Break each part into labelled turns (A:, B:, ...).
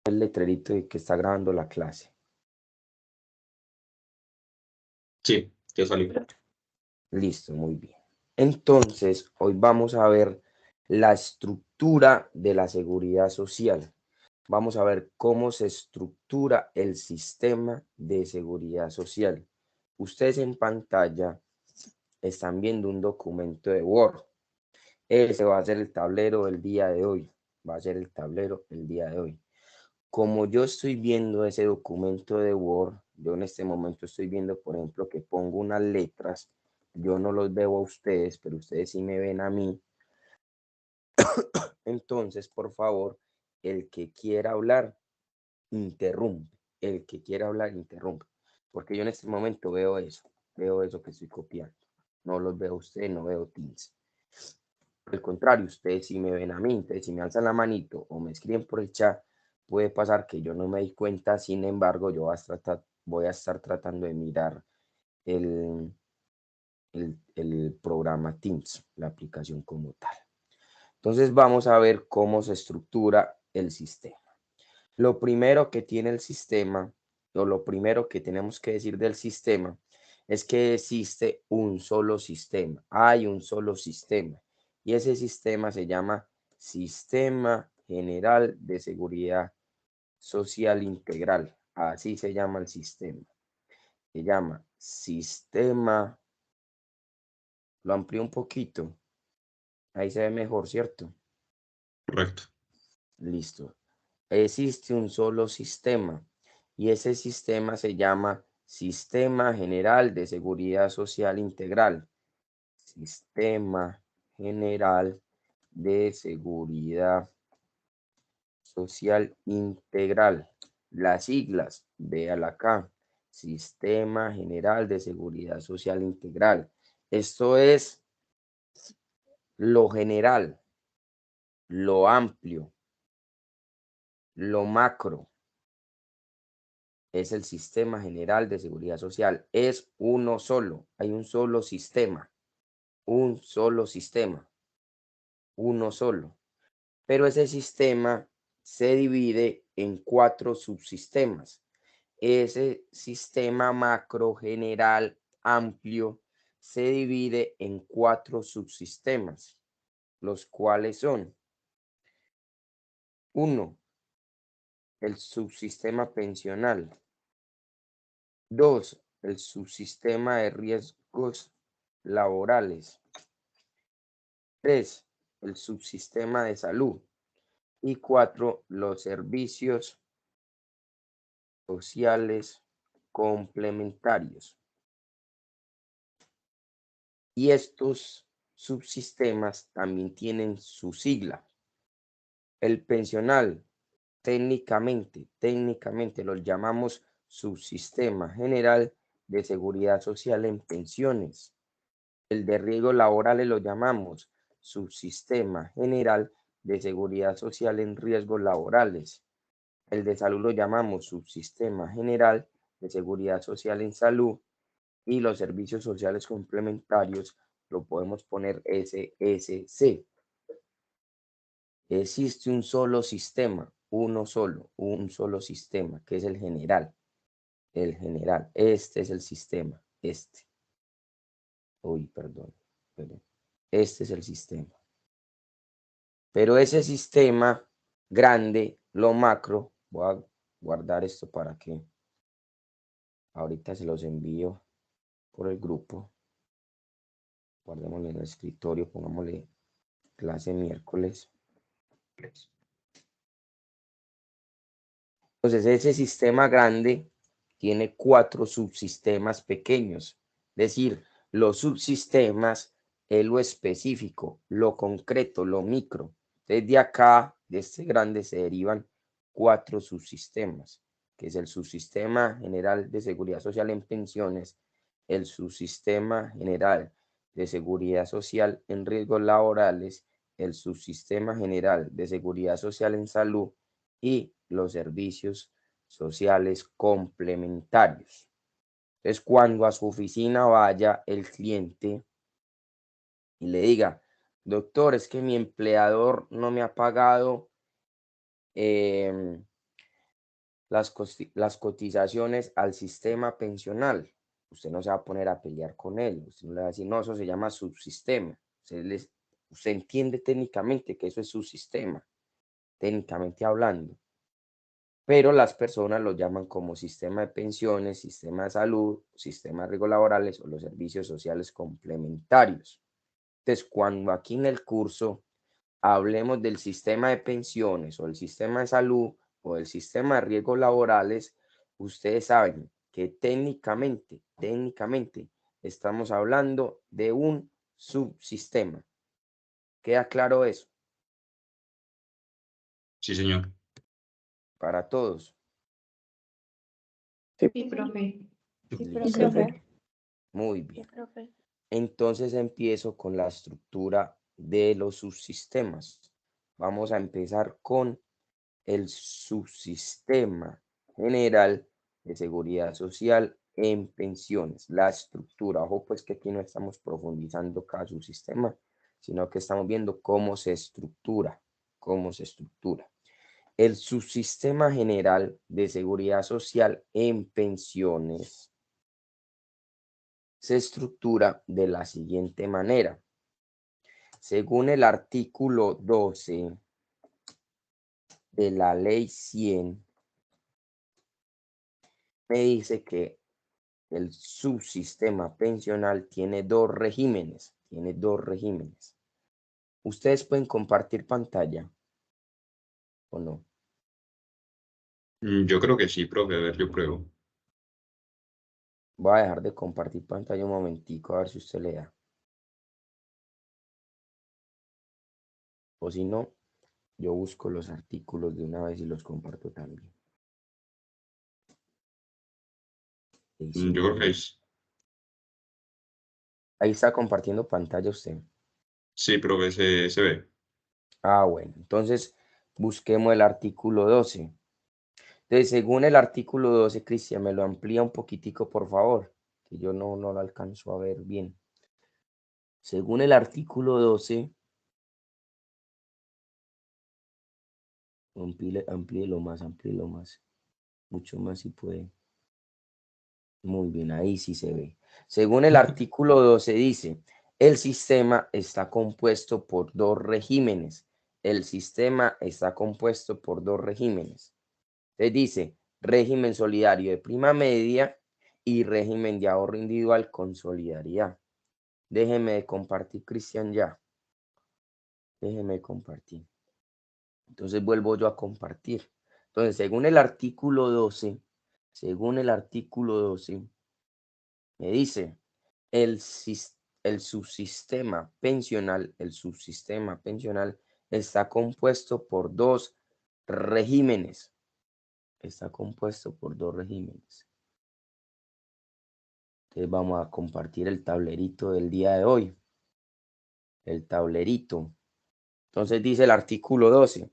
A: el letrerito de que está grabando la clase.
B: Sí, ya salió.
A: Listo, muy bien. Entonces, hoy vamos a ver la estructura de la seguridad social. Vamos a ver cómo se estructura el sistema de seguridad social. Ustedes en pantalla están viendo un documento de Word. Ese va a ser el tablero del día de hoy. Va a ser el tablero el día de hoy. Como yo estoy viendo ese documento de Word, yo en este momento estoy viendo, por ejemplo, que pongo unas letras. Yo no los veo a ustedes, pero ustedes sí me ven a mí. Entonces, por favor, el que quiera hablar, interrumpe. El que quiera hablar, interrumpe. Porque yo en este momento veo eso que estoy copiando. No los veo a ustedes, no veo Teams. Al contrario, ustedes si me ven a mí, entonces si me alzan la manito o me escriben por el chat, puede pasar que yo no me di cuenta, sin embargo, yo voy a estar tratando de mirar el, el programa Teams, la aplicación como tal. Entonces vamos a ver cómo se estructura el sistema. Lo primero que tiene el sistema, o lo primero que tenemos que decir del sistema, es que existe un solo sistema. Hay un solo sistema. Y ese sistema se llama Sistema General de Seguridad Social Integral. Así se llama el sistema. Se llama Sistema. Lo amplío un poquito. Ahí se ve mejor, ¿cierto?
B: Correcto.
A: Listo. Existe un solo sistema y ese sistema se llama Sistema General de Seguridad Social Integral. Sistema General de Seguridad Social Integral. Las siglas, véala acá. Sistema General de Seguridad Social Integral. Esto es lo general, lo amplio, lo macro. Es el Sistema General de Seguridad Social. Es uno solo. Hay un solo sistema. Un solo sistema. Uno solo. Pero ese sistema se divide en 4 subsistemas. Ese sistema macro general amplio se divide en 4 subsistemas, los cuales son: 1, el subsistema pensional; 2, el subsistema de riesgos laborales; 3, el subsistema de salud; y 4, los servicios sociales complementarios. Y estos subsistemas también tienen su sigla. El pensional, técnicamente lo llamamos Subsistema General de Seguridad Social en Pensiones. El de riesgos laborales lo llamamos Subsistema General de Seguridad Social en Riesgos Laborales. El de salud lo llamamos Subsistema General de Seguridad Social en Salud. Y los servicios sociales complementarios lo podemos poner SSC. Existe un solo sistema, un solo sistema, que es el general. El general, este es el sistema, este. Uy, perdón. Este es el sistema. Pero ese sistema grande, lo macro, voy a guardar esto para que ahorita se los envío por el grupo. Guardémosle en el escritorio, pongámosle clase miércoles. Entonces, ese sistema grande tiene 4 subsistemas pequeños. Es decir, los subsistemas es lo específico, lo concreto, lo micro. Desde acá, de este grande, se derivan 4 subsistemas, que es el subsistema general de seguridad social en pensiones, el subsistema general de seguridad social en riesgos laborales, el subsistema general de seguridad social en salud y los servicios sociales complementarios. Entonces, cuando a su oficina vaya el cliente y le diga: doctor, es que mi empleador no me ha pagado las cotizaciones al sistema pensional. Usted no se va a poner a pelear con él. Usted no le va a decir, no, eso se llama subsistema. Usted entiende técnicamente que eso es su sistema, técnicamente hablando. Pero las personas lo llaman como sistema de pensiones, sistema de salud, sistema de riesgos laborales o los servicios sociales complementarios. Entonces, cuando aquí en el curso hablemos del sistema de pensiones o el sistema de salud o el sistema de riesgos laborales, ustedes saben que técnicamente estamos hablando de un subsistema. ¿Queda claro eso
B: Sí, señor.
A: para todos?
C: Sí, profe.
D: Sí,
A: Listo.
D: profe.
A: Muy
D: Sí,
A: bien.
D: profe.
A: Entonces empiezo con la estructura de los subsistemas. Vamos a empezar con el subsistema general de seguridad social en pensiones. La estructura, ojo pues que aquí no estamos profundizando cada subsistema, sino que estamos viendo cómo se estructura, El subsistema general de seguridad social en pensiones se estructura de la siguiente manera. Según el artículo 12 de la ley 100, me dice que el subsistema pensional tiene dos regímenes. ¿Ustedes pueden compartir pantalla o no?
B: Yo creo que sí, profe. A ver, yo pruebo.
A: Voy a dejar de compartir pantalla un momentico a ver si usted le da. O si no, yo busco los artículos de una vez y los comparto también.
B: Yo creo que es.
A: Ahí está compartiendo pantalla usted.
B: Sí, profe, se ve.
A: Ah, bueno. Entonces, busquemos el artículo 12. Entonces, según el artículo 12, Cristian, me lo amplía un poquitico, por favor, que yo no lo alcanzo a ver bien. Según el artículo 12, amplíelo más, mucho más si puede. Muy bien, ahí sí se ve. Según el artículo 12 dice, el sistema está compuesto por dos regímenes. El sistema está compuesto por dos regímenes. Entonces dice, régimen solidario de prima media y régimen de ahorro individual con solidaridad. Déjeme de compartir, Cristian, ya. Déjeme de compartir. Entonces vuelvo yo a compartir. Entonces, según el artículo 12, me dice, el subsistema pensional está compuesto por dos regímenes. Está compuesto por dos regímenes. Entonces vamos a compartir el tablerito del día de hoy. El tablerito. Entonces dice el artículo 12.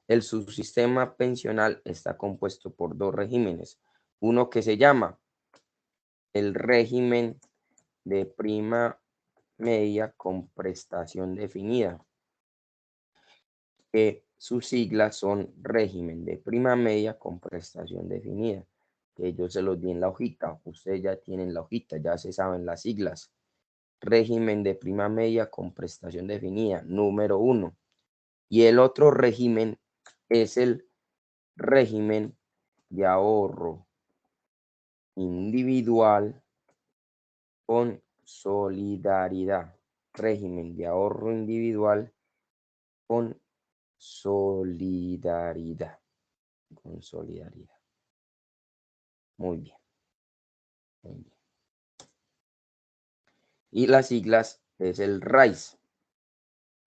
A: El subsistema pensional está compuesto por dos regímenes. Uno que se llama el régimen de prima media con prestación definida, que sus siglas son régimen de prima media con prestación definida, que yo se los di en la hojita. Ustedes ya tienen la hojita, ya se saben las siglas. Régimen de prima media con prestación definida, número 1. Y el otro régimen es el régimen de ahorro individual con solidaridad. Régimen de ahorro individual con solidaridad. Con solidaridad. Muy bien. Muy bien. Y las siglas es el RAIS.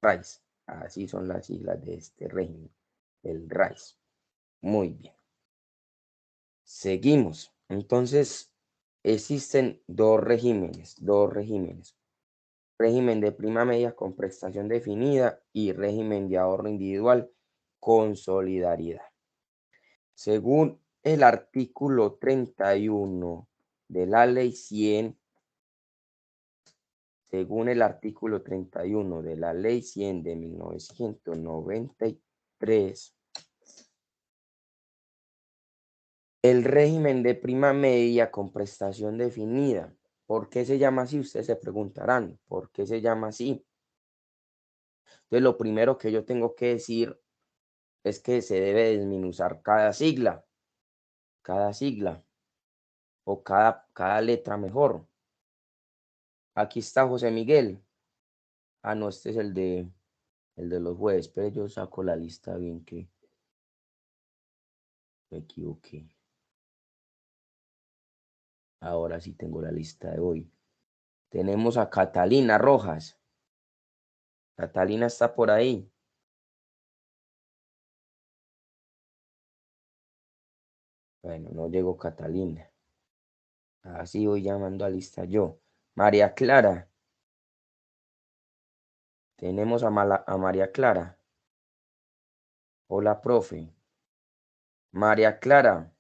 A: RAIS. Así son las siglas de este régimen. El RAIS. Muy bien. Seguimos. Entonces, existen dos regímenes. Régimen de prima media con prestación definida y régimen de ahorro individual con solidaridad. Según el artículo 31 de la ley 100, según el artículo 31 de la ley 100 de 1993, El régimen de prima media con prestación definida. ¿Por qué se llama así? Ustedes se preguntarán, ¿por qué se llama así? Entonces, lo primero que yo tengo que decir es que se debe desmenuzar cada sigla o cada letra mejor. Aquí está José Miguel. Ah, no, este es el de los jueves, pero yo saco la lista bien que me equivoqué. Ahora sí tengo la lista de hoy. Tenemos a Catalina Rojas. Catalina está por ahí. Bueno, no llegó Catalina. Así voy llamando a lista yo. María Clara. Tenemos a María Clara. Hola, profe. María Clara.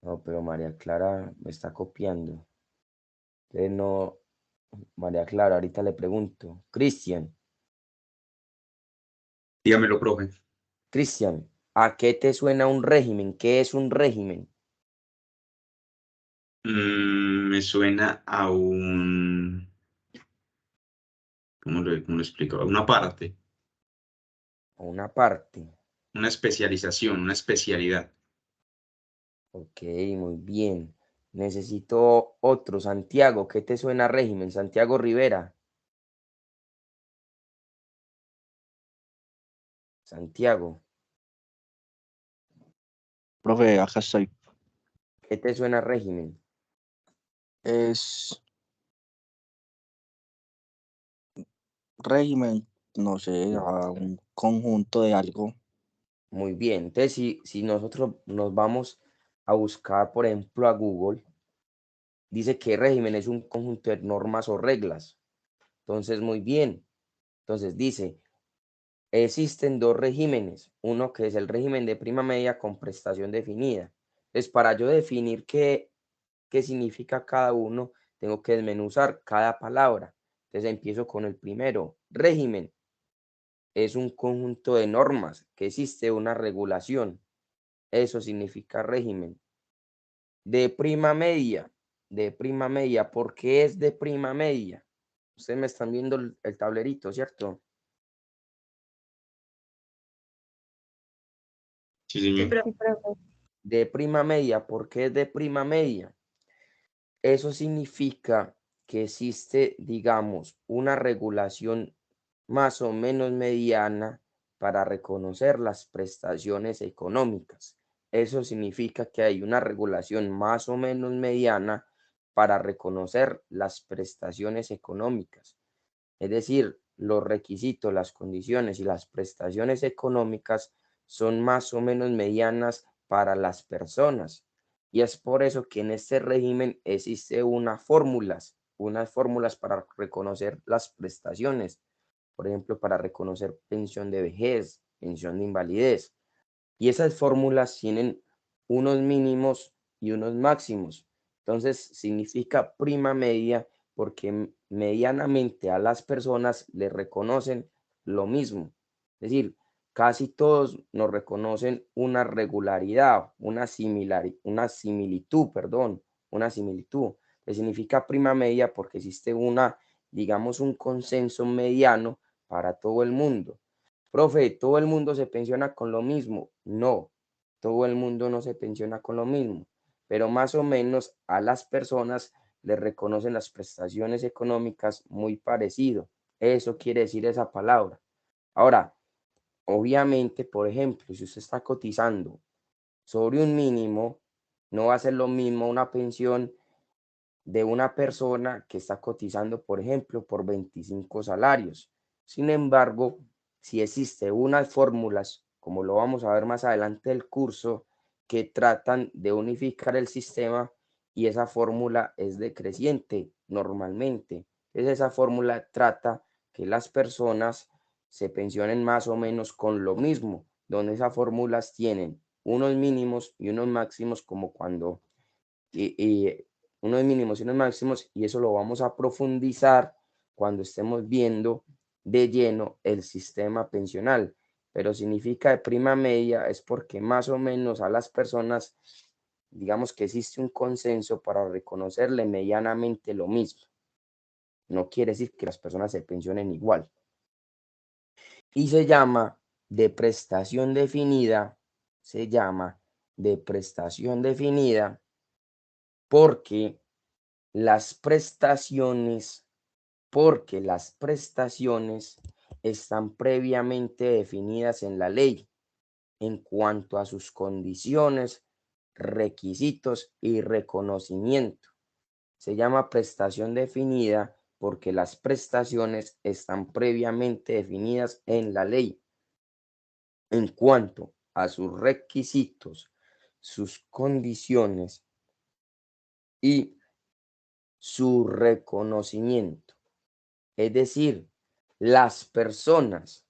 A: No, pero María Clara me está copiando. Entonces no, María Clara, ahorita le pregunto. Cristian,
B: Dígamelo, profe.
A: Cristian, ¿a qué te suena un régimen? ¿Qué es un régimen?
B: Me suena a un... cómo lo explico? A una parte,
A: A una parte.
B: una especialización, una especialidad.
A: Ok, muy bien. Necesito otro. Santiago, ¿qué te suena régimen? Santiago Rivera. Santiago,
C: Profe, acá estoy.
A: ¿qué te suena régimen?
C: Es régimen, no sé, a un conjunto de algo.
A: Muy bien. Entonces, si nosotros nos vamos a buscar, por ejemplo, a Google, dice que régimen es un conjunto de normas o reglas. Entonces, muy bien. Entonces, dice, existen dos regímenes. Uno que es el régimen de prima media con prestación definida. Entonces, para yo definir qué significa cada uno, tengo que desmenuzar cada palabra. Entonces, empiezo con el primero. Régimen es un conjunto de normas que existe una regulación. Eso significa régimen. De prima media, ¿por qué es de prima media? Ustedes me están viendo el tablerito, ¿cierto?
B: Sí,
D: Sí,
B: señor.
D: profe.
A: De prima media, ¿por qué es de prima media? Eso significa que existe, digamos, una regulación más o menos mediana para reconocer las prestaciones económicas. Eso significa que hay una regulación más o menos mediana para reconocer las prestaciones económicas. Es decir, los requisitos, las condiciones y las prestaciones económicas son más o menos medianas para las personas. Y es por eso que en este régimen existe unas fórmulas para reconocer las prestaciones. Por ejemplo, para reconocer pensión de vejez, pensión de invalidez. Y esas fórmulas tienen unos mínimos y unos máximos. Entonces, significa prima media porque medianamente a las personas les reconocen lo mismo. Es decir, casi todos nos reconocen una regularidad, una similitud, perdón, una similitud. Que significa prima media porque existe digamos, un consenso mediano para todo el mundo. Profe, ¿todo el mundo se pensiona con lo mismo? No, todo el mundo no se pensiona con lo mismo, pero más o menos a las personas les reconocen las prestaciones económicas muy parecido. Eso quiere decir esa palabra. Ahora, obviamente, por ejemplo, si usted está cotizando sobre un mínimo, no va a ser lo mismo una pensión de una persona que está cotizando, por ejemplo, por 25 salarios. Sin embargo, si existe unas fórmulas, como lo vamos a ver más adelante del curso, que tratan de unificar el sistema y esa fórmula es decreciente normalmente. Entonces esa fórmula trata que las personas se pensionen más o menos con lo mismo, donde esas fórmulas tienen unos mínimos y unos máximos como cuando y unos mínimos y unos máximos, y eso lo vamos a profundizar cuando estemos viendo de lleno el sistema pensional. pero significa de prima media es porque más o menos a las personas, digamos que existe un consenso para reconocerle medianamente lo mismo. No quiere decir que las personas se pensionen igual. Y se llama de prestación definida, porque las prestaciones están previamente definidas en la ley en cuanto a sus condiciones, requisitos y reconocimiento. Se llama prestación definida porque las prestaciones están previamente definidas en la ley en cuanto a sus requisitos, sus condiciones y su reconocimiento. Es decir, las personas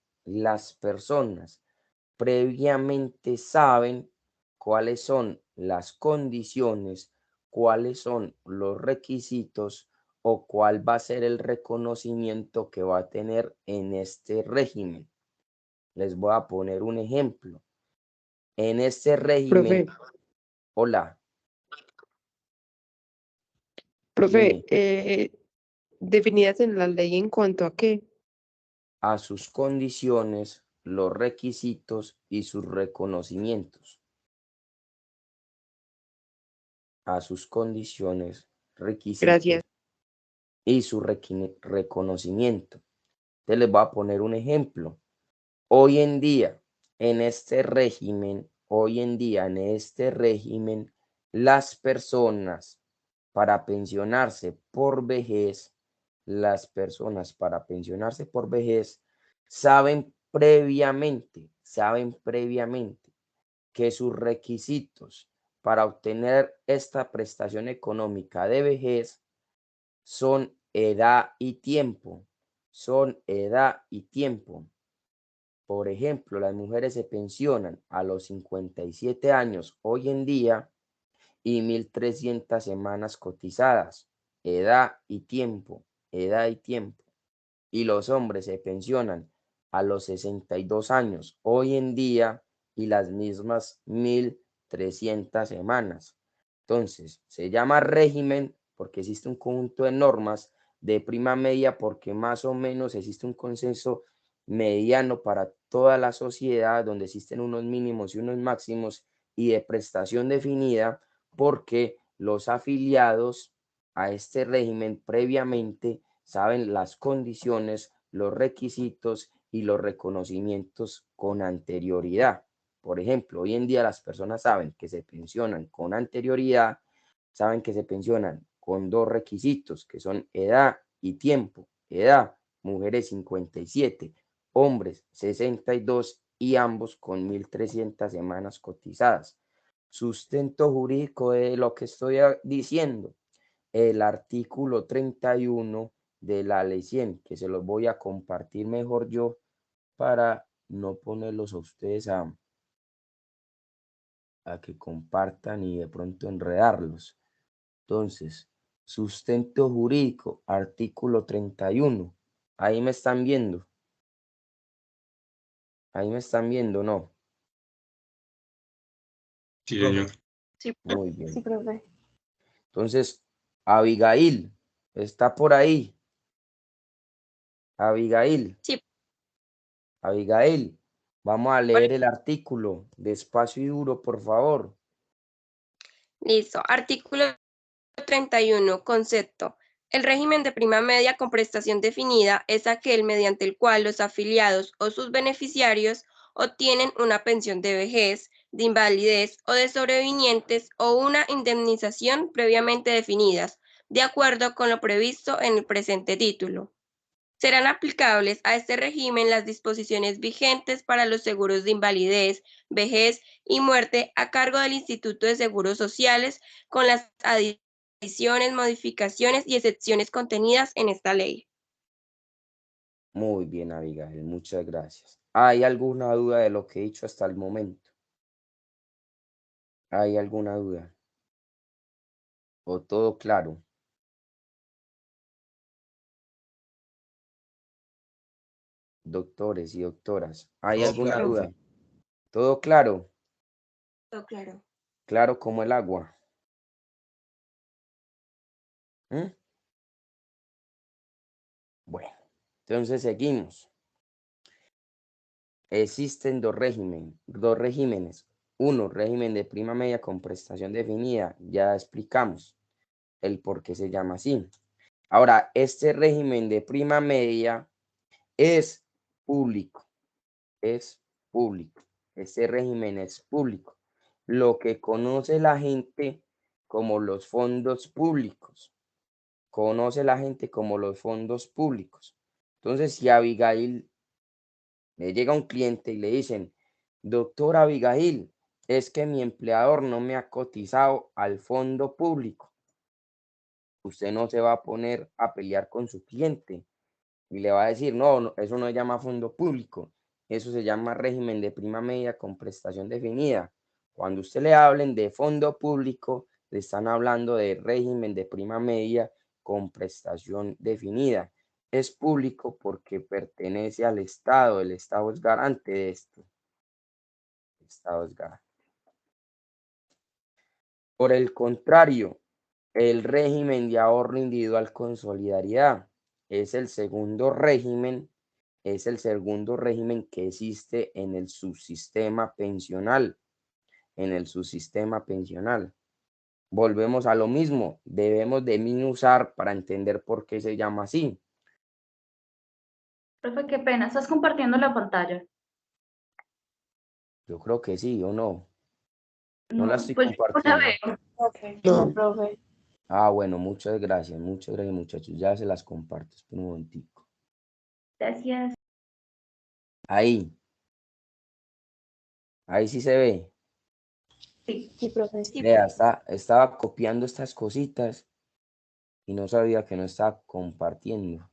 A: previamente saben cuáles son las condiciones, cuáles son los requisitos o cuál va a ser el reconocimiento que va a tener en este régimen. Les voy a poner un ejemplo. En este régimen,
D: Profe,
A: hola,
D: profe,
A: dime,
D: definidas en la ley en cuanto a qué.
A: a sus condiciones, los requisitos y sus reconocimientos. A sus condiciones, requisitos
D: Gracias.
A: y su reconocimiento. Entonces les voy a poner un ejemplo. Hoy en día, en este régimen, las personas para pensionarse por vejez, saben previamente que sus requisitos para obtener esta prestación económica de vejez son edad y tiempo. Por ejemplo, las mujeres se pensionan a los 57 años hoy en día y 1.300 semanas cotizadas. Edad y tiempo. Y los hombres se pensionan a los 62 años hoy en día y las mismas 1.300 semanas. Entonces, se llama régimen porque existe un conjunto de normas de prima media porque más o menos existe un consenso mediano para toda la sociedad donde existen unos mínimos y unos máximos y de prestación definida porque los afiliados a este régimen previamente saben las condiciones, los requisitos y los reconocimientos con anterioridad. Por ejemplo, hoy en día las personas saben que se pensionan con anterioridad, saben que se pensionan con dos requisitos, que son edad y tiempo. Edad, mujeres 57, hombres 62 y ambos con 1.300 semanas cotizadas. Sustento jurídico de lo que estoy diciendo, el artículo 31 de la ley 100, que se los voy a compartir mejor yo para no ponerlos a ustedes a que compartan y de pronto enredarlos. Entonces, sustento jurídico, artículo 31. Ahí me están viendo. ¿No?
B: Sí,
A: Profe.
B: señor.
E: Sí,
A: Muy bien.
E: sí, profe.
A: Entonces, Abigail, ¿está por ahí? Abigail,
E: Sí,
A: vamos a leer el artículo despacio y duro, por favor.
E: listo. Artículo 31. Concepto. El régimen de prima media con prestación definida es aquel mediante el cual los afiliados o sus beneficiarios obtienen una pensión de vejez, de invalidez o de sobrevivientes o una indemnización previamente definidas, de acuerdo con lo previsto en el presente título. Serán aplicables a este régimen las disposiciones vigentes para los seguros de invalidez, vejez y muerte a cargo del Instituto de Seguros Sociales, con las adiciones, modificaciones y excepciones contenidas en esta ley.
A: Muy bien, Abigail, muchas gracias. ¿Hay alguna duda de lo que he dicho hasta el momento? ¿Hay alguna duda? ¿O todo claro? doctores y doctoras, ¿hay
B: Todo
A: alguna
B: claro.
A: duda? ¿Todo claro?
E: Todo claro.
A: Claro como el agua. ¿Mm? Bueno, entonces seguimos. Existen dos regímenes. Uno, régimen de prima media con prestación definida. Ya explicamos el por qué se llama así. Ahora, este régimen de prima media es público. Es público. Este régimen es público. Lo que conoce la gente como los fondos públicos. Conoce la gente como los fondos públicos. Entonces, si a Abigail le llega un cliente y le dicen, doctora Abigail, es que mi empleador no me ha cotizado al fondo público. Usted no se va a poner a pelear con su cliente y le va a decir, no, eso no se llama fondo público, eso se llama régimen de prima media con prestación definida. Cuando usted le hablen de fondo público, le están hablando de régimen de prima media con prestación definida. Es público porque pertenece al Estado, el Estado es garante de esto. El Estado es garante. Por el contrario, el régimen de ahorro individual con solidaridad es el segundo régimen que existe en el subsistema pensional, Volvemos a lo mismo, debemos de minusar para entender por qué se llama así.
F: Profe, qué pena, estás compartiendo la pantalla.
A: Yo creo que sí o no. No la estoy
F: pues yo no la
A: compartiendo.
F: veo.
E: Profe.
D: No.
E: Profe.
A: Ah, bueno, muchas gracias muchachos. Ya se las comparto. Espera un momentico.
F: Gracias.
A: Ahí sí se ve.
F: Sí.
D: Sí, profe.
E: Sí,
A: Vea, estaba copiando estas cositas y no sabía que no estaba compartiendo.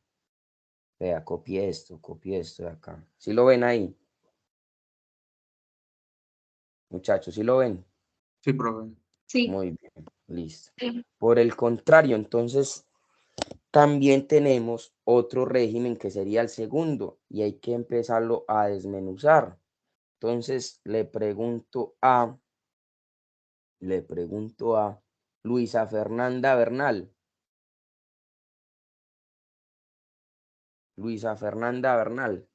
A: Vea, copié esto de acá. ¿Sí lo ven ahí? Muchachos, ¿sí lo ven?
B: Sí, profe.
F: Sí.
A: Muy bien, listo.
F: Sí.
A: Por el contrario, entonces, también tenemos otro régimen que sería el segundo y hay que empezarlo a desmenuzar. Entonces, le pregunto a Luisa Fernanda Bernal. Luisa Fernanda Bernal.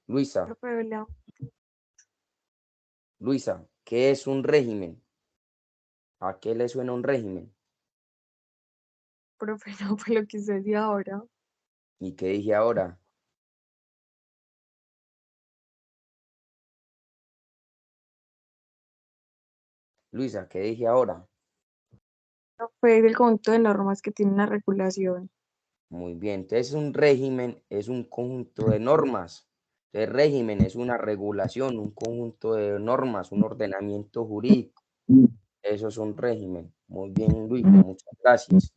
A: Luisa,
D: Profe, hola.
A: Luisa, ¿qué es un régimen? ¿A qué le suena un régimen?
D: Profe, no fue lo que usted decía ahora.
A: ¿Y qué dije ahora? Luisa, ¿qué dije ahora?
D: Fue el conjunto de normas que tiene una regulación.
A: Muy bien, entonces un régimen es un conjunto de normas. El régimen es una regulación, un conjunto de normas, un ordenamiento jurídico. Eso es un régimen. Muy bien, Luisa, muchas gracias.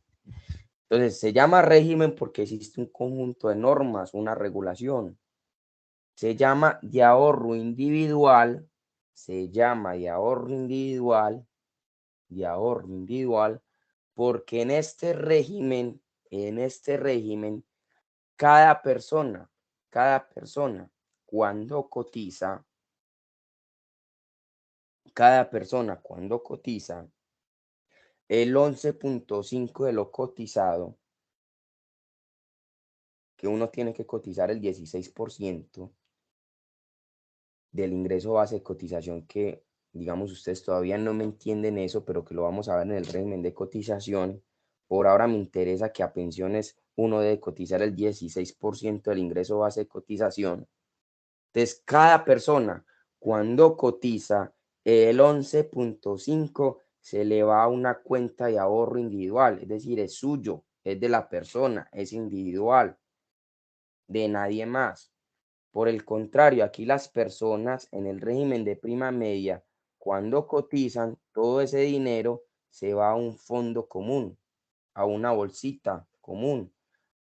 A: Entonces, se llama régimen porque existe un conjunto de normas, una regulación. Se llama de ahorro individual, porque en este régimen, cada persona, cuando cotiza, el 11.5 de lo cotizado, que uno tiene que cotizar el 16% del ingreso base de cotización, que digamos ustedes todavía no me entienden eso, pero que lo vamos a ver en el régimen de cotización. Por ahora me interesa que a pensiones uno debe cotizar el 16% del ingreso base de cotización. Entonces, cada persona cuando cotiza el 11.5 se le va a una cuenta de ahorro individual, es decir, es suyo, es de la persona, es individual, de nadie más. Por el contrario, aquí las personas en el régimen de prima media, cuando cotizan, todo ese dinero se va a un fondo común, a una bolsita común,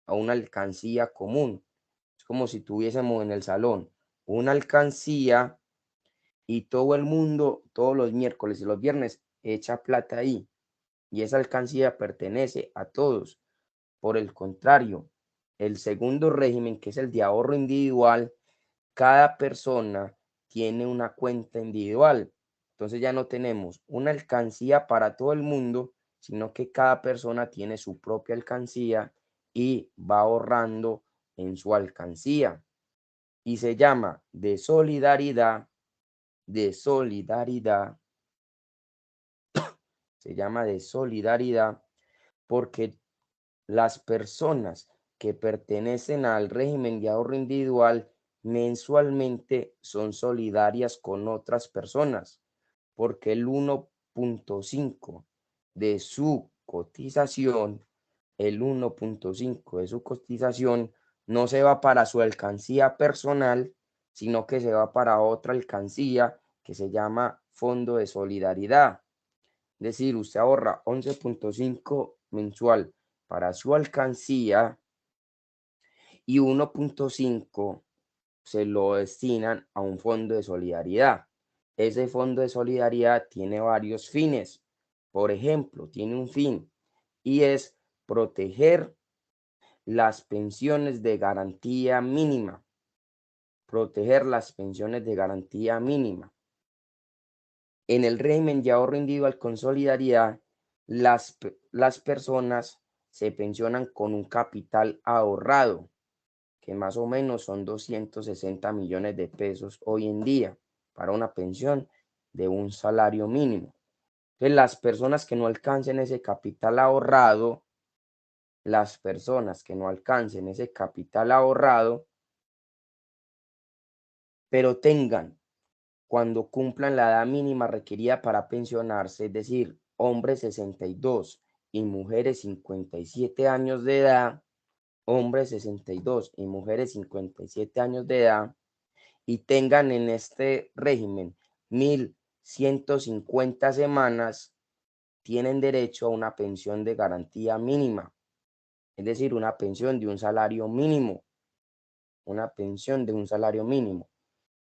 A: a una alcancía común. Es como si tuviésemos en el salón una alcancía y todo el mundo, todos los miércoles y los viernes, echa plata ahí. Y esa alcancía pertenece a todos. Por el contrario, el segundo régimen, que es el de ahorro individual, cada persona tiene una cuenta individual. Entonces ya no tenemos una alcancía para todo el mundo, sino que cada persona tiene su propia alcancía y va ahorrando en su alcancía. Y se llama de solidaridad, se llama de solidaridad porque las personas que pertenecen al régimen de ahorro individual mensualmente son solidarias con otras personas, porque el 1.5 de su cotización, no se va para su alcancía personal, sino que se va para otra alcancía que se llama Fondo de Solidaridad. Es decir, usted ahorra 11.5 mensual para su alcancía y 1.5 se lo destinan a un fondo de solidaridad. Ese fondo de solidaridad tiene varios fines. Por ejemplo, tiene un fin y es proteger las pensiones de garantía mínima. Proteger las pensiones de garantía mínima. En el régimen de ahorro individual con solidaridad, las personas se pensionan con un capital ahorrado, que más o menos son 260 millones de pesos hoy en día para una pensión de un salario mínimo. Entonces, las personas que no alcancen ese capital ahorrado, pero tengan, cuando cumplan la edad mínima requerida para pensionarse, es decir, hombres 62 y mujeres 57 años de edad, hombres 62 y mujeres 57 años de edad, y tengan en este régimen 1.150 semanas, tienen derecho a una pensión de garantía mínima, es decir, una pensión de un salario mínimo,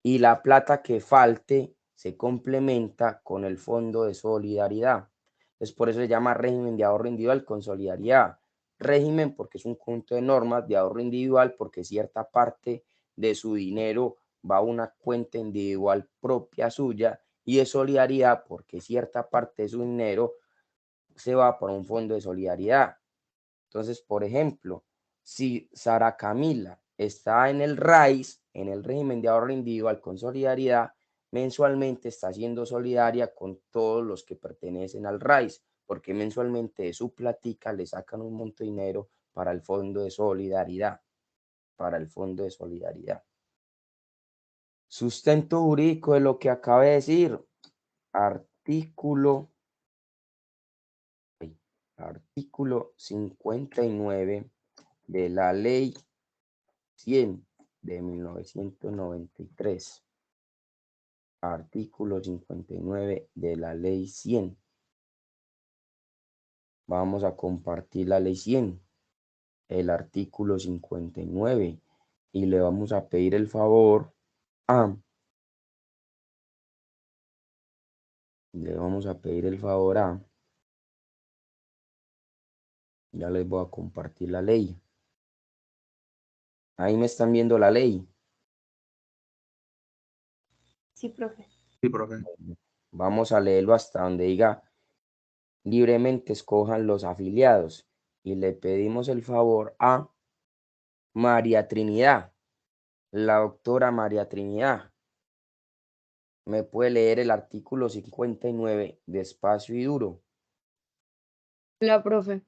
A: y la plata que falte se complementa con el fondo de solidaridad. Entonces, por eso se llama régimen de ahorro individual con solidaridad. Régimen porque es un conjunto de normas, de ahorro individual porque cierta parte de su dinero va a una cuenta individual propia suya, y de solidaridad porque cierta parte de su dinero se va para un fondo de solidaridad. Entonces, por ejemplo, si Sara Camila está en el RAIS, en el régimen de ahorro individual con solidaridad, mensualmente está siendo solidaria con todos los que pertenecen al RAIS, porque mensualmente de su platica le sacan un monto de dinero para el fondo de solidaridad, Sustento jurídico de lo que acabé de decir. Artículo 59 de la Ley 100 de 1993. Artículo 59 de la Ley 100. Vamos a compartir la Ley 100, el artículo 59, y le vamos a pedir el favor a... Ya les voy a compartir la ley. Ahí me están viendo la ley.
F: Sí, profe.
B: Sí, profe.
A: Vamos a leerlo hasta donde diga libremente escojan los afiliados, y le pedimos el favor a María Trinidad, la doctora María Trinidad. ¿Me puede leer el artículo 59 despacio y duro?
G: La profe.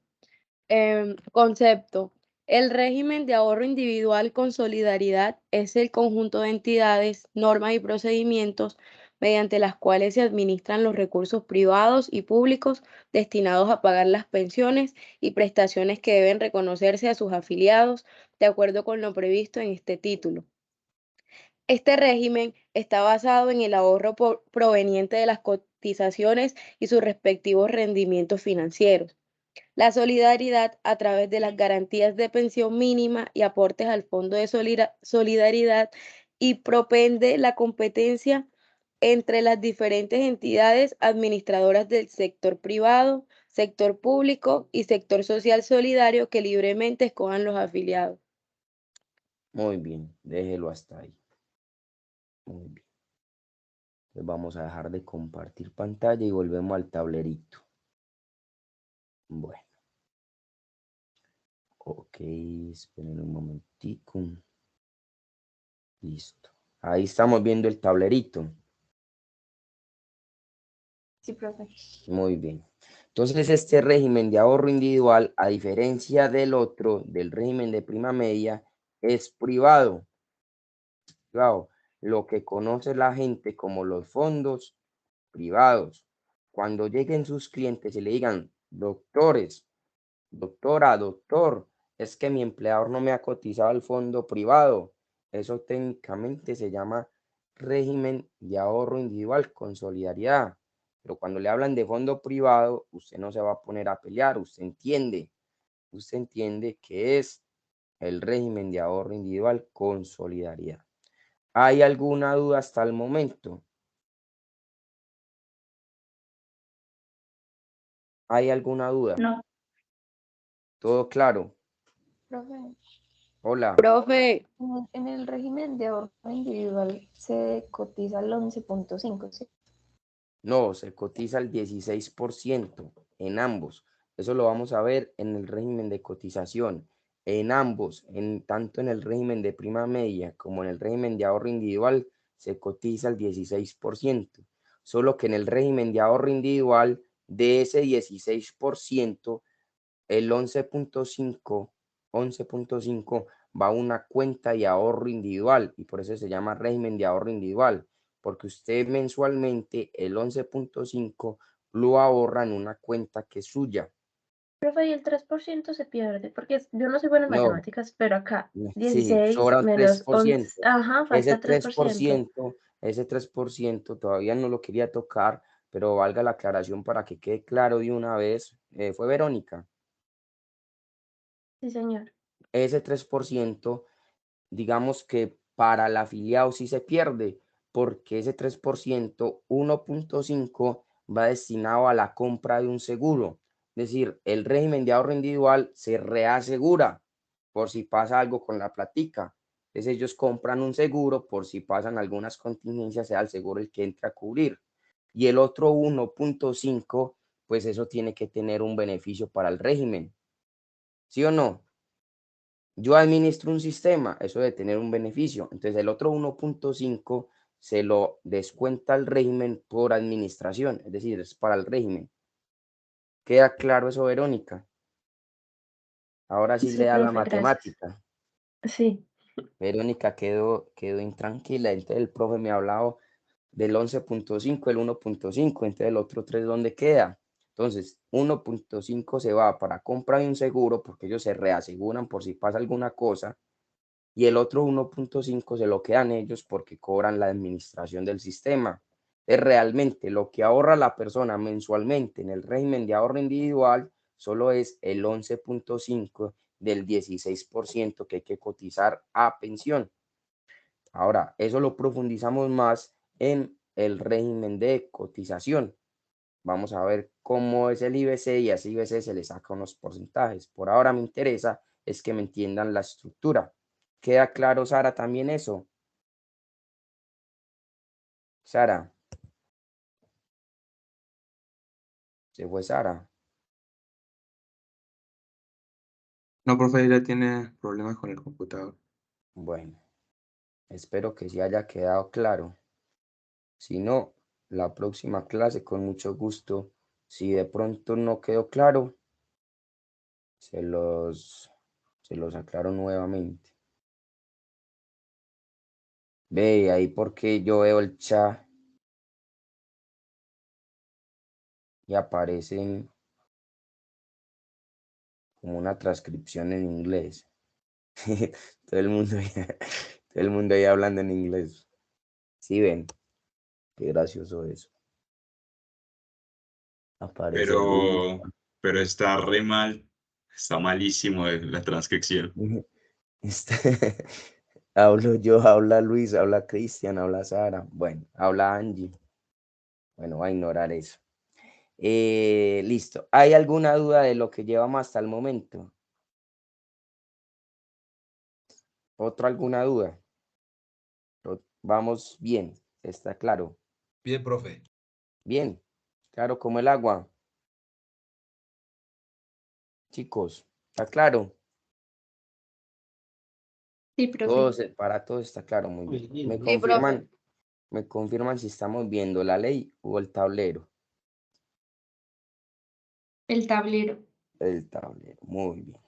G: Concepto. El régimen de ahorro individual con solidaridad es el conjunto de entidades, normas y procedimientos mediante las cuales se administran los recursos privados y públicos destinados a pagar las pensiones y prestaciones que deben reconocerse a sus afiliados de acuerdo con lo previsto en este título. Este régimen está basado en el ahorro proveniente de las cotizaciones y sus respectivos rendimientos financieros. La solidaridad a través de las garantías de pensión mínima y aportes al Fondo de Solidaridad, y propende la competencia entre las diferentes entidades administradoras del sector privado, sector público y sector social solidario que libremente escojan los afiliados.
A: Muy bien, déjelo hasta ahí. Muy bien. Entonces vamos a dejar de compartir pantalla y volvemos al tablerito. Bueno. Ok, esperen un momentico. Listo. Ahí estamos viendo el tablerito.
D: Sí, profe.
A: Muy bien. Entonces, este régimen de ahorro individual, a diferencia del otro, del régimen de prima media, es privado. Privado, lo que conoce la gente como los fondos privados. Cuando lleguen sus clientes y le digan, doctores, doctora, doctor, es que mi empleador no me ha cotizado al fondo privado. Eso técnicamente se llama régimen de ahorro individual con solidaridad. Pero cuando le hablan de fondo privado, usted no se va a poner a pelear, usted entiende que es el régimen de ahorro individual con solidaridad. ¿Hay alguna duda hasta el momento? ¿Hay alguna duda?
F: No,
A: ¿Todo claro?
D: Profe,
A: Hola.
G: Profe,
D: en el régimen de ahorro individual se cotiza el 11.5, ¿sí?
A: No, se cotiza el 16% en ambos. Eso lo vamos a ver en el régimen de cotización. En ambos, tanto en el régimen de prima media como en el régimen de ahorro individual, se cotiza el 16%. Solo que en el régimen de ahorro individual, de ese 16%, el 11.5 va a una cuenta de ahorro individual y por eso se llama régimen de ahorro individual, porque usted mensualmente el 11.5 lo ahorra en una cuenta que es suya.
F: profe, y el 3% se pierde, porque yo no soy buena en
A: No,
F: matemáticas, pero acá
A: sí,
F: 16
A: sobra un
F: menos 11,
A: 3%.
F: ajá,
A: Ese
F: falta 3%.
A: 3%, ese 3% todavía no lo quería tocar, pero valga la aclaración para que quede claro de una vez. Fue Verónica.
F: Sí, señor.
A: Ese 3%, digamos que para el afiliado sí se pierde, porque ese 3%, 1.5 va destinado a la compra de un seguro. Es decir, el régimen de ahorro individual se reasegura por si pasa algo con la platica. Entonces ellos compran un seguro por si pasan algunas contingencias, sea el seguro el que entra a cubrir. Y el otro 1.5, pues eso tiene que tener un beneficio para el régimen. ¿Sí o no? Yo administro un sistema, eso debe tener un beneficio. Entonces el otro 1.5 se lo descuenta al régimen por administración, es decir, es para el régimen. ¿Queda claro eso, Verónica? Ahora sí le
F: Sí,
A: da la
F: profe, gracias.
A: matemática.
F: Sí,
A: Verónica quedó intranquila. Entonces el profe me ha hablado del 11.5, el 1.5, entonces el otro 3, ¿dónde queda? Entonces 1.5 se va para compra de un seguro porque ellos se reaseguran por si pasa alguna cosa. Y el otro 1.5 se lo quedan ellos porque cobran la administración del sistema. Es realmente lo que ahorra la persona mensualmente en el régimen de ahorro individual solo es el 11.5 del 16% que hay que cotizar a pensión. Ahora, eso lo profundizamos más en el régimen de cotización. Vamos a ver cómo es el IBC y a ese IBC se le saca unos porcentajes. Por ahora me interesa es que me entiendan la estructura. ¿Queda claro, Sara, también eso? Sara, se fue Sara.
B: No, profe, ella tiene problemas con el computador.
A: Bueno, espero que sí haya quedado claro. Si no, la próxima clase con mucho gusto. Si de pronto no quedó claro, se los aclaro nuevamente. Ve ahí porque yo veo el chat y aparecen como una transcripción en inglés. Todo el mundo, todo el mundo ahí hablando en inglés. Sí, ven, qué gracioso eso. Aparece Luis.
B: Pero está re mal, está malísimo la transcripción.
A: Este, hablo yo, habla Luis, habla Cristian, habla Sara. Bueno, habla Angie. Bueno, voy a ignorar eso. Listo. ¿Hay alguna duda de lo que llevamos hasta el momento? ¿Otra alguna duda? Vamos bien, está claro.
H: Bien, profe.
A: Bien, claro como el agua. Chicos, ¿está claro?
F: Sí, profe.
A: Para todos está claro, muy bien.
G: Sí, profe.
A: Me confirman si estamos viendo la ley o el tablero.
F: El tablero.
A: El tablero, muy bien.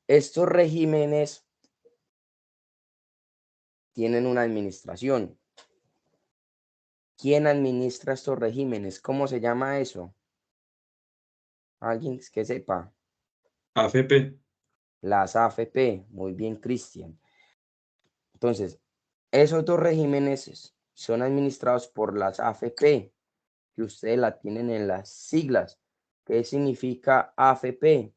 A: Estos regímenes tienen una administración. ¿Quién administra estos regímenes? ¿Cómo se llama eso? Alguien que sepa.
B: AFP.
A: Las AFP. Muy bien, Cristian. Entonces, esos dos regímenes son administrados por las AFP, que ustedes la tienen en las siglas. ¿Qué significa AFP?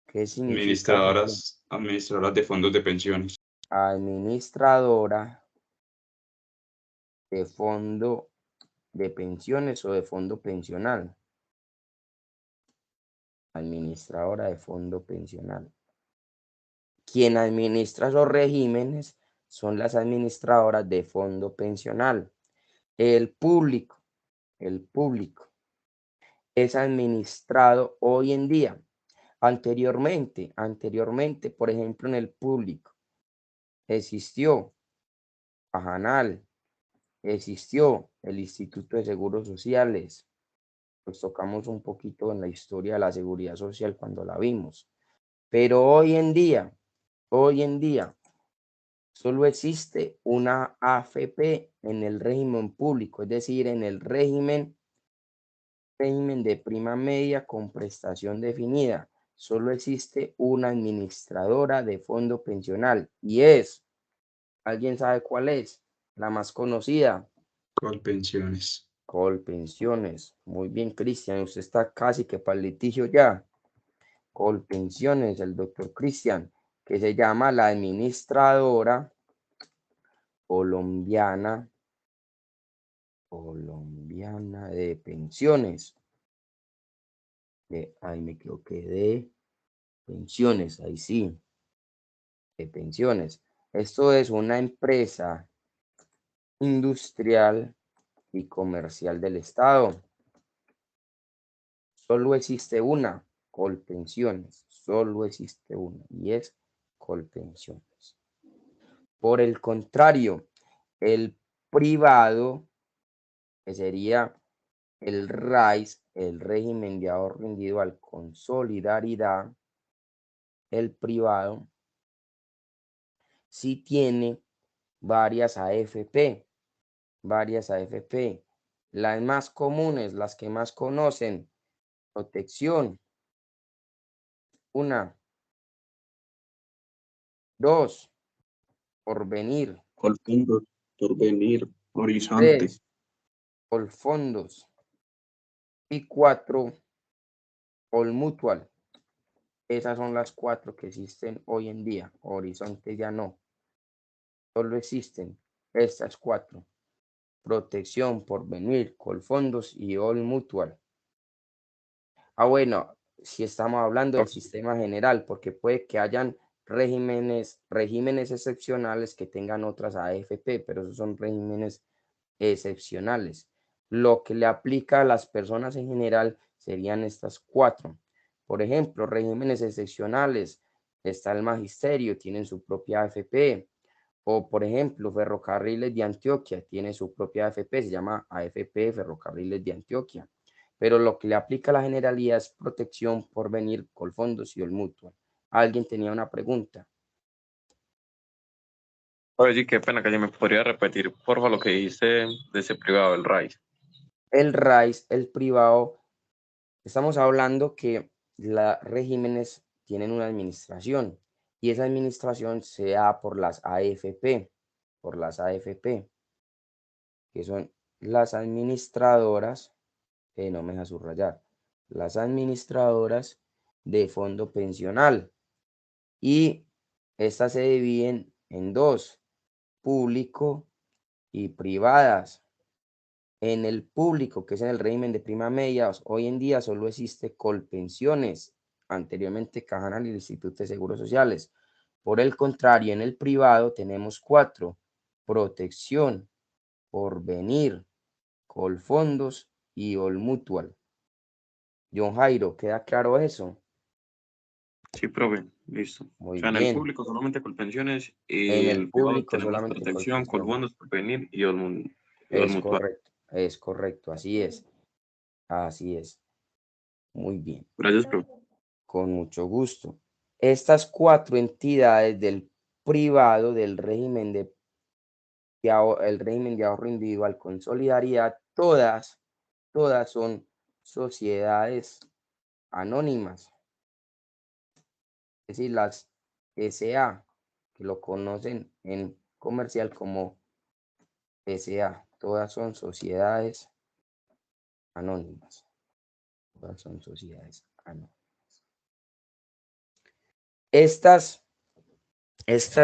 A: ¿Qué significa AFP?
B: Administradoras de fondos de pensiones.
A: Administradora de fondo de pensiones o de fondo pensional. Administradora de fondo pensional. Quien administra esos regímenes son las administradoras de fondo pensional. El público es administrado hoy en día. Anteriormente, por ejemplo, en el público existió Ajanal, existió el Instituto de Seguros Sociales. Pues tocamos un poquito en la historia de la seguridad social cuando la vimos. Pero hoy en día, solo existe una AFP en el régimen público, es decir, en el régimen de prima media con prestación definida. Solo existe una administradora de fondo pensional y ¿alguien sabe cuál es? La más conocida.
B: Colpensiones.
A: Colpensiones. Muy bien, Cristian, usted está casi que para el litigio ya. Colpensiones, el doctor Cristian, que se llama la administradora colombiana de pensiones. Ahí me equivoqué, de pensiones, ahí sí, de pensiones. Esto es una empresa industrial y comercial del Estado. Solo existe una, Colpensiones, solo existe una, y es Colpensiones. Por el contrario, el privado, que sería el RAIS, el régimen de ahorro individual con solidaridad, el privado sí tiene varias AFP, Las más comunes, las que más conocen, protección, una, dos, porvenir,
C: Colfondos, Porvenir, Horizonte.
A: tres, Colfondos y cuatro, Colmutual. Esas son las cuatro que existen hoy en día. Horizonte ya no. Solo existen estas cuatro. Protección, Porvenir, Colfondos y All Mutual. Bueno, si estamos hablando del sistema general, porque puede que hayan regímenes excepcionales que tengan otras AFP, pero esos son regímenes excepcionales. Lo que le aplica a las personas en general serían estas cuatro. Por ejemplo, regímenes excepcionales, está el magisterio, tienen su propia AFP. O, por ejemplo, Ferrocarriles de Antioquia tiene su propia AFP, se llama AFP Ferrocarriles de Antioquia. Pero lo que le aplica a la generalidad es protección, porvenir, Colfondos y el mutual. ¿Alguien tenía una pregunta?
I: Oye, qué pena que me podría repetir, porfa, lo que dice de ese privado, el RAIS.
A: El RAIS, el privado, estamos hablando que los regímenes tienen una administración y esa administración se da por las AFP, que son las administradoras, no me deja subrayar, las administradoras de fondo pensional. Y estas se dividen en dos, público y privadas. En el público, que es en el régimen de prima media, hoy en día solo existe Colpensiones. anteriormente Cajanal y el Instituto de Seguros Sociales. Por el contrario, en el privado tenemos 4, protección, porvenir, Colfondos y All Mutual. John Jairo, ¿queda claro eso?
I: Sí, profe, listo.
A: Muy
I: O sea, en el
A: bien.
I: público solamente Colpensiones y
A: En
I: en
A: el
I: el privado
A: público
I: tenemos
A: solamente
I: protección,
A: Colpensión.
I: Colfondos, Prevenir y All
A: Es
I: Mutual.
A: correcto, así es. Así es. Muy bien,
I: Gracias, profe.
A: con mucho gusto. Estas 4 entidades del privado del régimen el régimen de ahorro individual con solidaridad, todas son sociedades anónimas, es decir, las SA, que lo conocen en comercial como SA, todas son sociedades anónimas. Todas son sociedades anónimas. Estas,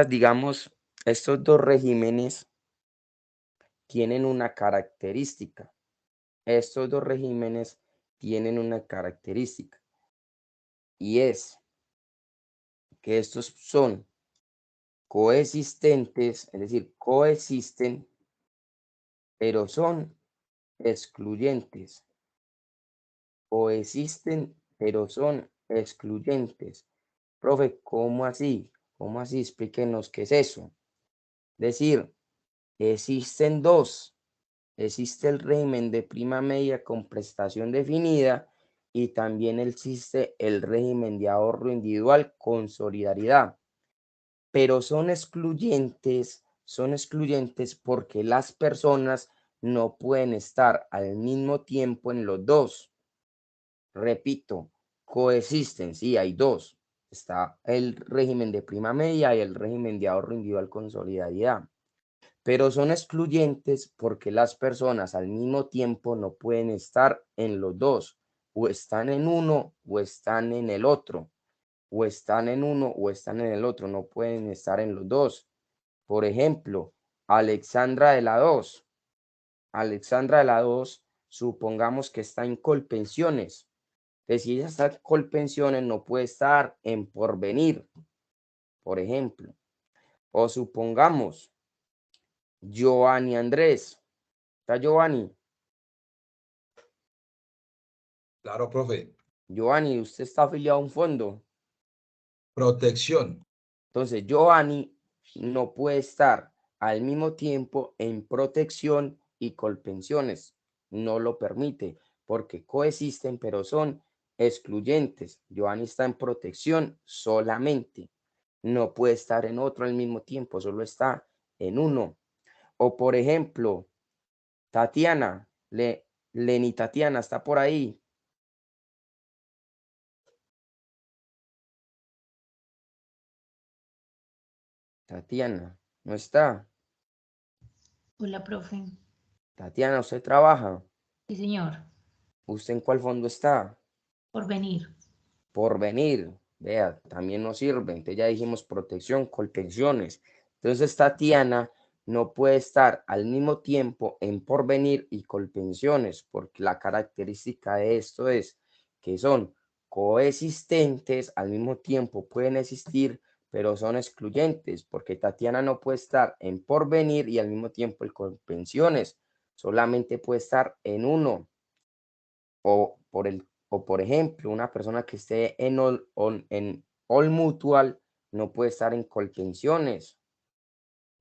A: digamos, estos 2 regímenes tienen una característica. Estos 2 regímenes tienen una característica y es que estos son coexistentes, es decir, coexisten, pero son excluyentes. Coexisten, pero son excluyentes. Profe, ¿cómo así? ¿Cómo así? Explíquenos qué es eso. Decir, existen 2. Existe el régimen de prima media con prestación definida y también existe el régimen de ahorro individual con solidaridad. Pero son excluyentes porque las personas no pueden estar al mismo tiempo en los 2. Repito, coexisten, sí, hay 2. Está el régimen de prima media y el régimen de ahorro individual con solidaridad. Pero son excluyentes porque las personas al mismo tiempo no pueden estar en los 2. O están en uno o están en el otro. O están en uno o están en el otro. No pueden estar en los 2. Por ejemplo, Alexandra de la 2. Alexandra de la 2, supongamos que está en Colpensiones. Entonces, si ella está en Colpensiones, no puede estar en Porvenir, por ejemplo. O supongamos, Giovanni Andrés. ¿Está Giovanni?
H: Claro, profe.
A: Giovanni, usted está afiliado a un fondo.
H: Protección.
A: Entonces, Giovanni no puede estar al mismo tiempo en protección y colpensiones. No lo permite porque coexisten, pero son excluyentes. Giovanni está en protección solamente. No puede estar en otro al mismo tiempo, solo está en uno. O por ejemplo, Tatiana, Leni Tatiana está por ahí. Tatiana, no está.
J: Hola, profe.
A: Tatiana, ¿usted trabaja?
J: Sí, señor.
A: ¿Usted en cuál fondo está?
J: Por venir.
A: Porvenir. Vea, también nos sirve. Entonces ya dijimos protección, colpensiones. Entonces Tatiana no puede estar al mismo tiempo en porvenir y colpensiones, porque la característica de esto es que son coexistentes, al mismo tiempo pueden existir, pero son excluyentes, porque Tatiana no puede estar en porvenir y al mismo tiempo en colpensiones, solamente puede estar en uno. O por ejemplo, una persona que esté en All Mutual no puede estar en Colpensiones.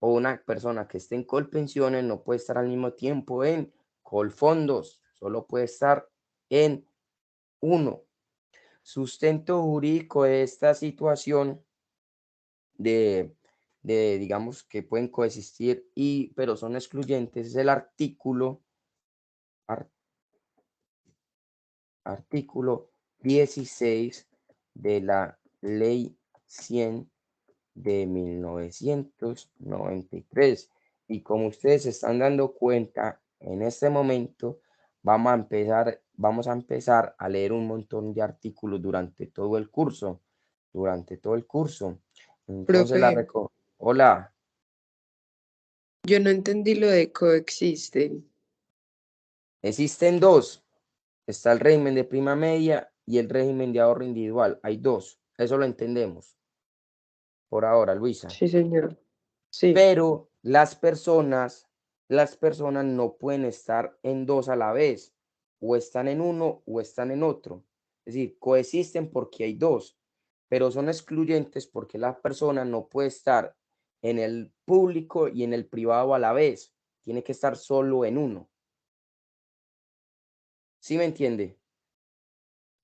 A: O una persona que esté en Colpensiones no puede estar al mismo tiempo en Colfondos. Solo puede estar en uno. Sustento jurídico de esta situación digamos, que pueden coexistir pero son excluyentes es el artículo 16 de la Ley 100 de 1993. Y como ustedes se están dando cuenta, en este momento vamos a empezar a leer un montón de artículos durante todo el curso. Entonces Hola,
K: Yo no entendí lo de coexisten.
A: existen 2. Está el régimen de prima media y el régimen de ahorro individual. Hay dos. Eso lo entendemos por ahora, Luisa.
K: Sí, señor. Sí.
A: Pero las personas no pueden estar en dos a la vez. O están en uno o están en otro. Es decir, coexisten porque hay dos, pero son excluyentes porque la persona no puede estar en el público y en el privado a la vez. Tiene que estar solo en uno. ¿Sí me entiende?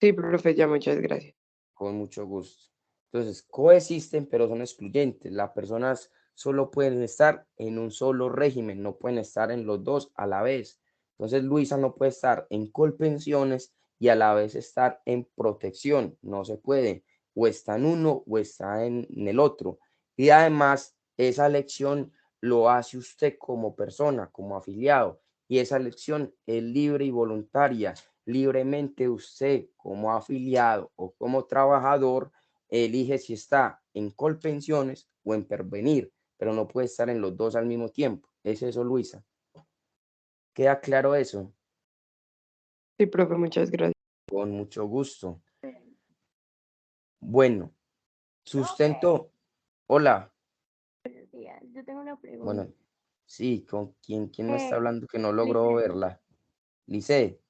K: Sí, profe, ya muchas gracias.
A: Con mucho gusto. Entonces, coexisten, pero son excluyentes. Las personas solo pueden estar en un solo régimen, no pueden estar en los dos a la vez. Entonces, Luisa no puede estar en Colpensiones y a la vez estar en protección. No se puede. O está en uno o está en el otro. Y además, esa elección lo hace usted como persona, como afiliado. Y esa elección es libre y voluntaria. Libremente usted como afiliado o como trabajador elige si está en Colpensiones o en Porvenir, pero no puede estar en los dos al mismo tiempo. ¿Es eso, Luisa? ¿Queda claro eso?
K: Sí, profe, muchas gracias.
A: Con mucho gusto. Bueno, sustento. Hola.
L: Buenos días. Yo tengo una pregunta.
A: Bueno, sí, ¿con quién me está hablando que no
L: Lice.
A: logro verla? Lice.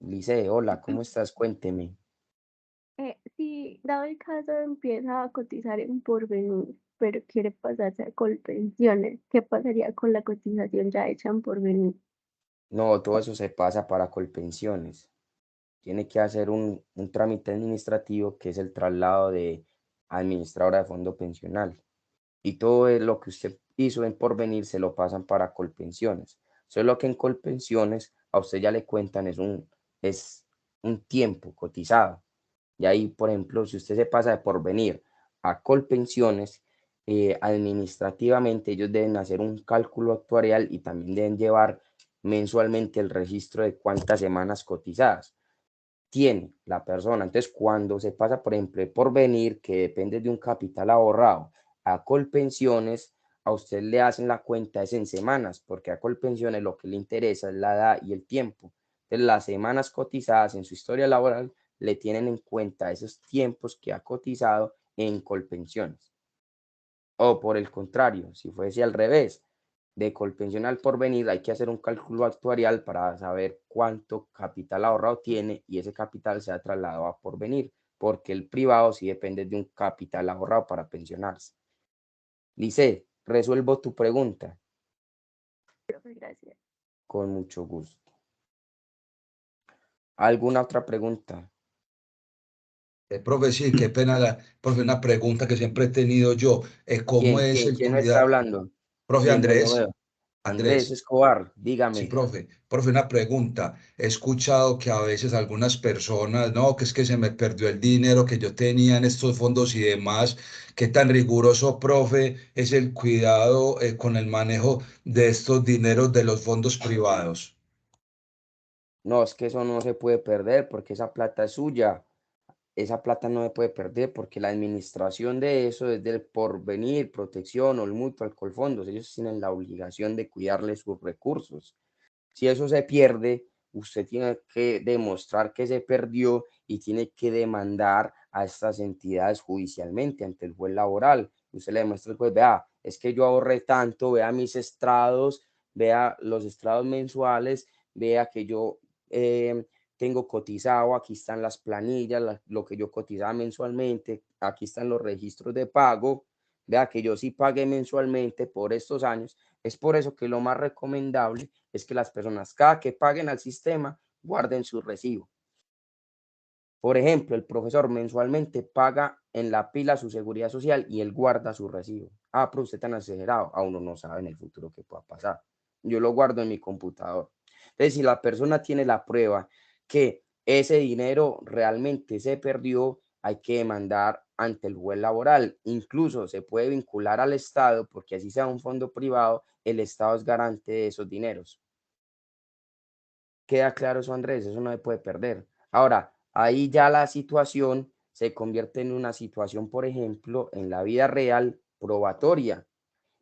A: Lice, hola, ¿cómo estás? Cuénteme.
L: Si dado el caso empieza a cotizar en Porvenir, pero quiere pasarse a Colpensiones, ¿qué pasaría con la cotización ya hecha en Porvenir?
A: No, todo eso se pasa para Colpensiones. Tiene que hacer un trámite administrativo que es el traslado de administradora de fondo pensional. Y todo lo que usted hizo en Porvenir se lo pasan para Colpensiones. Solo que en Colpensiones a usted ya le cuentan es un tiempo cotizado. Y ahí, por ejemplo, si usted se pasa de Porvenir a Colpensiones, administrativamente ellos deben hacer un cálculo actuarial y también deben llevar mensualmente el registro de cuántas semanas cotizadas tiene la persona. Entonces, cuando se pasa, por ejemplo, de Porvenir, que depende de un capital ahorrado, a Colpensiones, a usted le hacen la cuenta es en semanas, porque a Colpensiones lo que le interesa es la edad y el tiempo. Entonces, las semanas cotizadas en su historia laboral le tienen en cuenta esos tiempos que ha cotizado en Colpensiones. O por el contrario, si fuese al revés, de Colpensión al Porvenir hay que hacer un cálculo actuarial para saber cuánto capital ahorrado tiene y ese capital se ha trasladado a Porvenir, porque el privado sí depende de un capital ahorrado para pensionarse. Lice, resuelvo tu pregunta.
L: Gracias.
A: Con mucho gusto. ¿Alguna otra pregunta?
H: Profe, sí, qué pena, profe, una pregunta que siempre he tenido yo. ¿Cómo es el
A: ¿Quién me está
H: cuidado?
A: hablando?
H: Profe
A: Bien, no lo
H: Andrés,
A: veo. Andrés
H: Andrés.
A: Escobar,
H: Sí,
A: dígame.
H: profe, una pregunta. He escuchado que a veces algunas personas, no, que es que se me perdió el dinero que yo tenía en estos fondos y demás. ¿Qué tan riguroso, profe, es el cuidado con el manejo de estos dineros de los fondos privados?
A: No, es que eso no se puede perder porque esa plata es suya. Esa plata no se puede perder porque la administración de eso es del Porvenir, Protección o el Mutual Colfondos. Ellos tienen la obligación de cuidarle sus recursos. Si eso se pierde, usted tiene que demostrar que se perdió y tiene que demandar a estas entidades judicialmente ante el juez laboral. Usted le demuestra al juez, vea, es que yo ahorré tanto, vea mis estrados, vea los estrados mensuales, vea que yo tengo cotizado, aquí están las planillas, lo que yo cotizaba mensualmente, aquí están los registros de pago, vea que yo sí pagué mensualmente por estos años. Es por eso que lo más recomendable es que las personas, cada que paguen al sistema, guarden su recibo. Por ejemplo, el profesor mensualmente paga en la pila su seguridad social y él guarda su recibo. Ah, pero usted tan exagerado, a uno no sabe en el futuro qué pueda pasar. Yo lo guardo en mi computador. Entonces, si la persona tiene la prueba que ese dinero realmente se perdió, hay que demandar ante el juez laboral. Incluso se puede vincular al Estado, porque así sea un fondo privado, el Estado es garante de esos dineros. ¿Queda claro eso, Andrés? Eso no se puede perder. Ahora, ahí ya la situación se convierte en una situación, por ejemplo, en la vida real probatoria.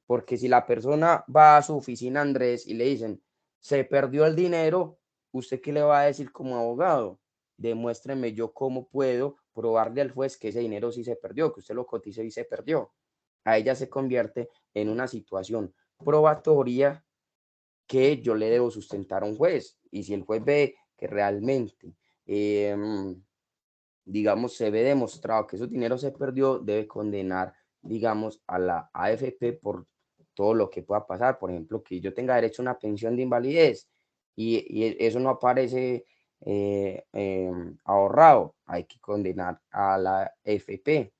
A: Porque si la persona va a su oficina, Andrés, y le dicen, se perdió el dinero, ¿usted qué le va a decir como abogado? demuéstreme yo cómo puedo probarle al juez que ese dinero sí se perdió, que usted lo cotice y se perdió. Ahí ya se convierte en una situación probatoria que yo le debo sustentar a un juez. Y si el juez ve que realmente, digamos, se ve demostrado que ese dinero se perdió, debe condenar, digamos, a la AFP por todo lo que pueda pasar. Por ejemplo, que yo tenga derecho a una pensión de invalidez y eso no aparece ahorrado, hay que condenar a la AFP.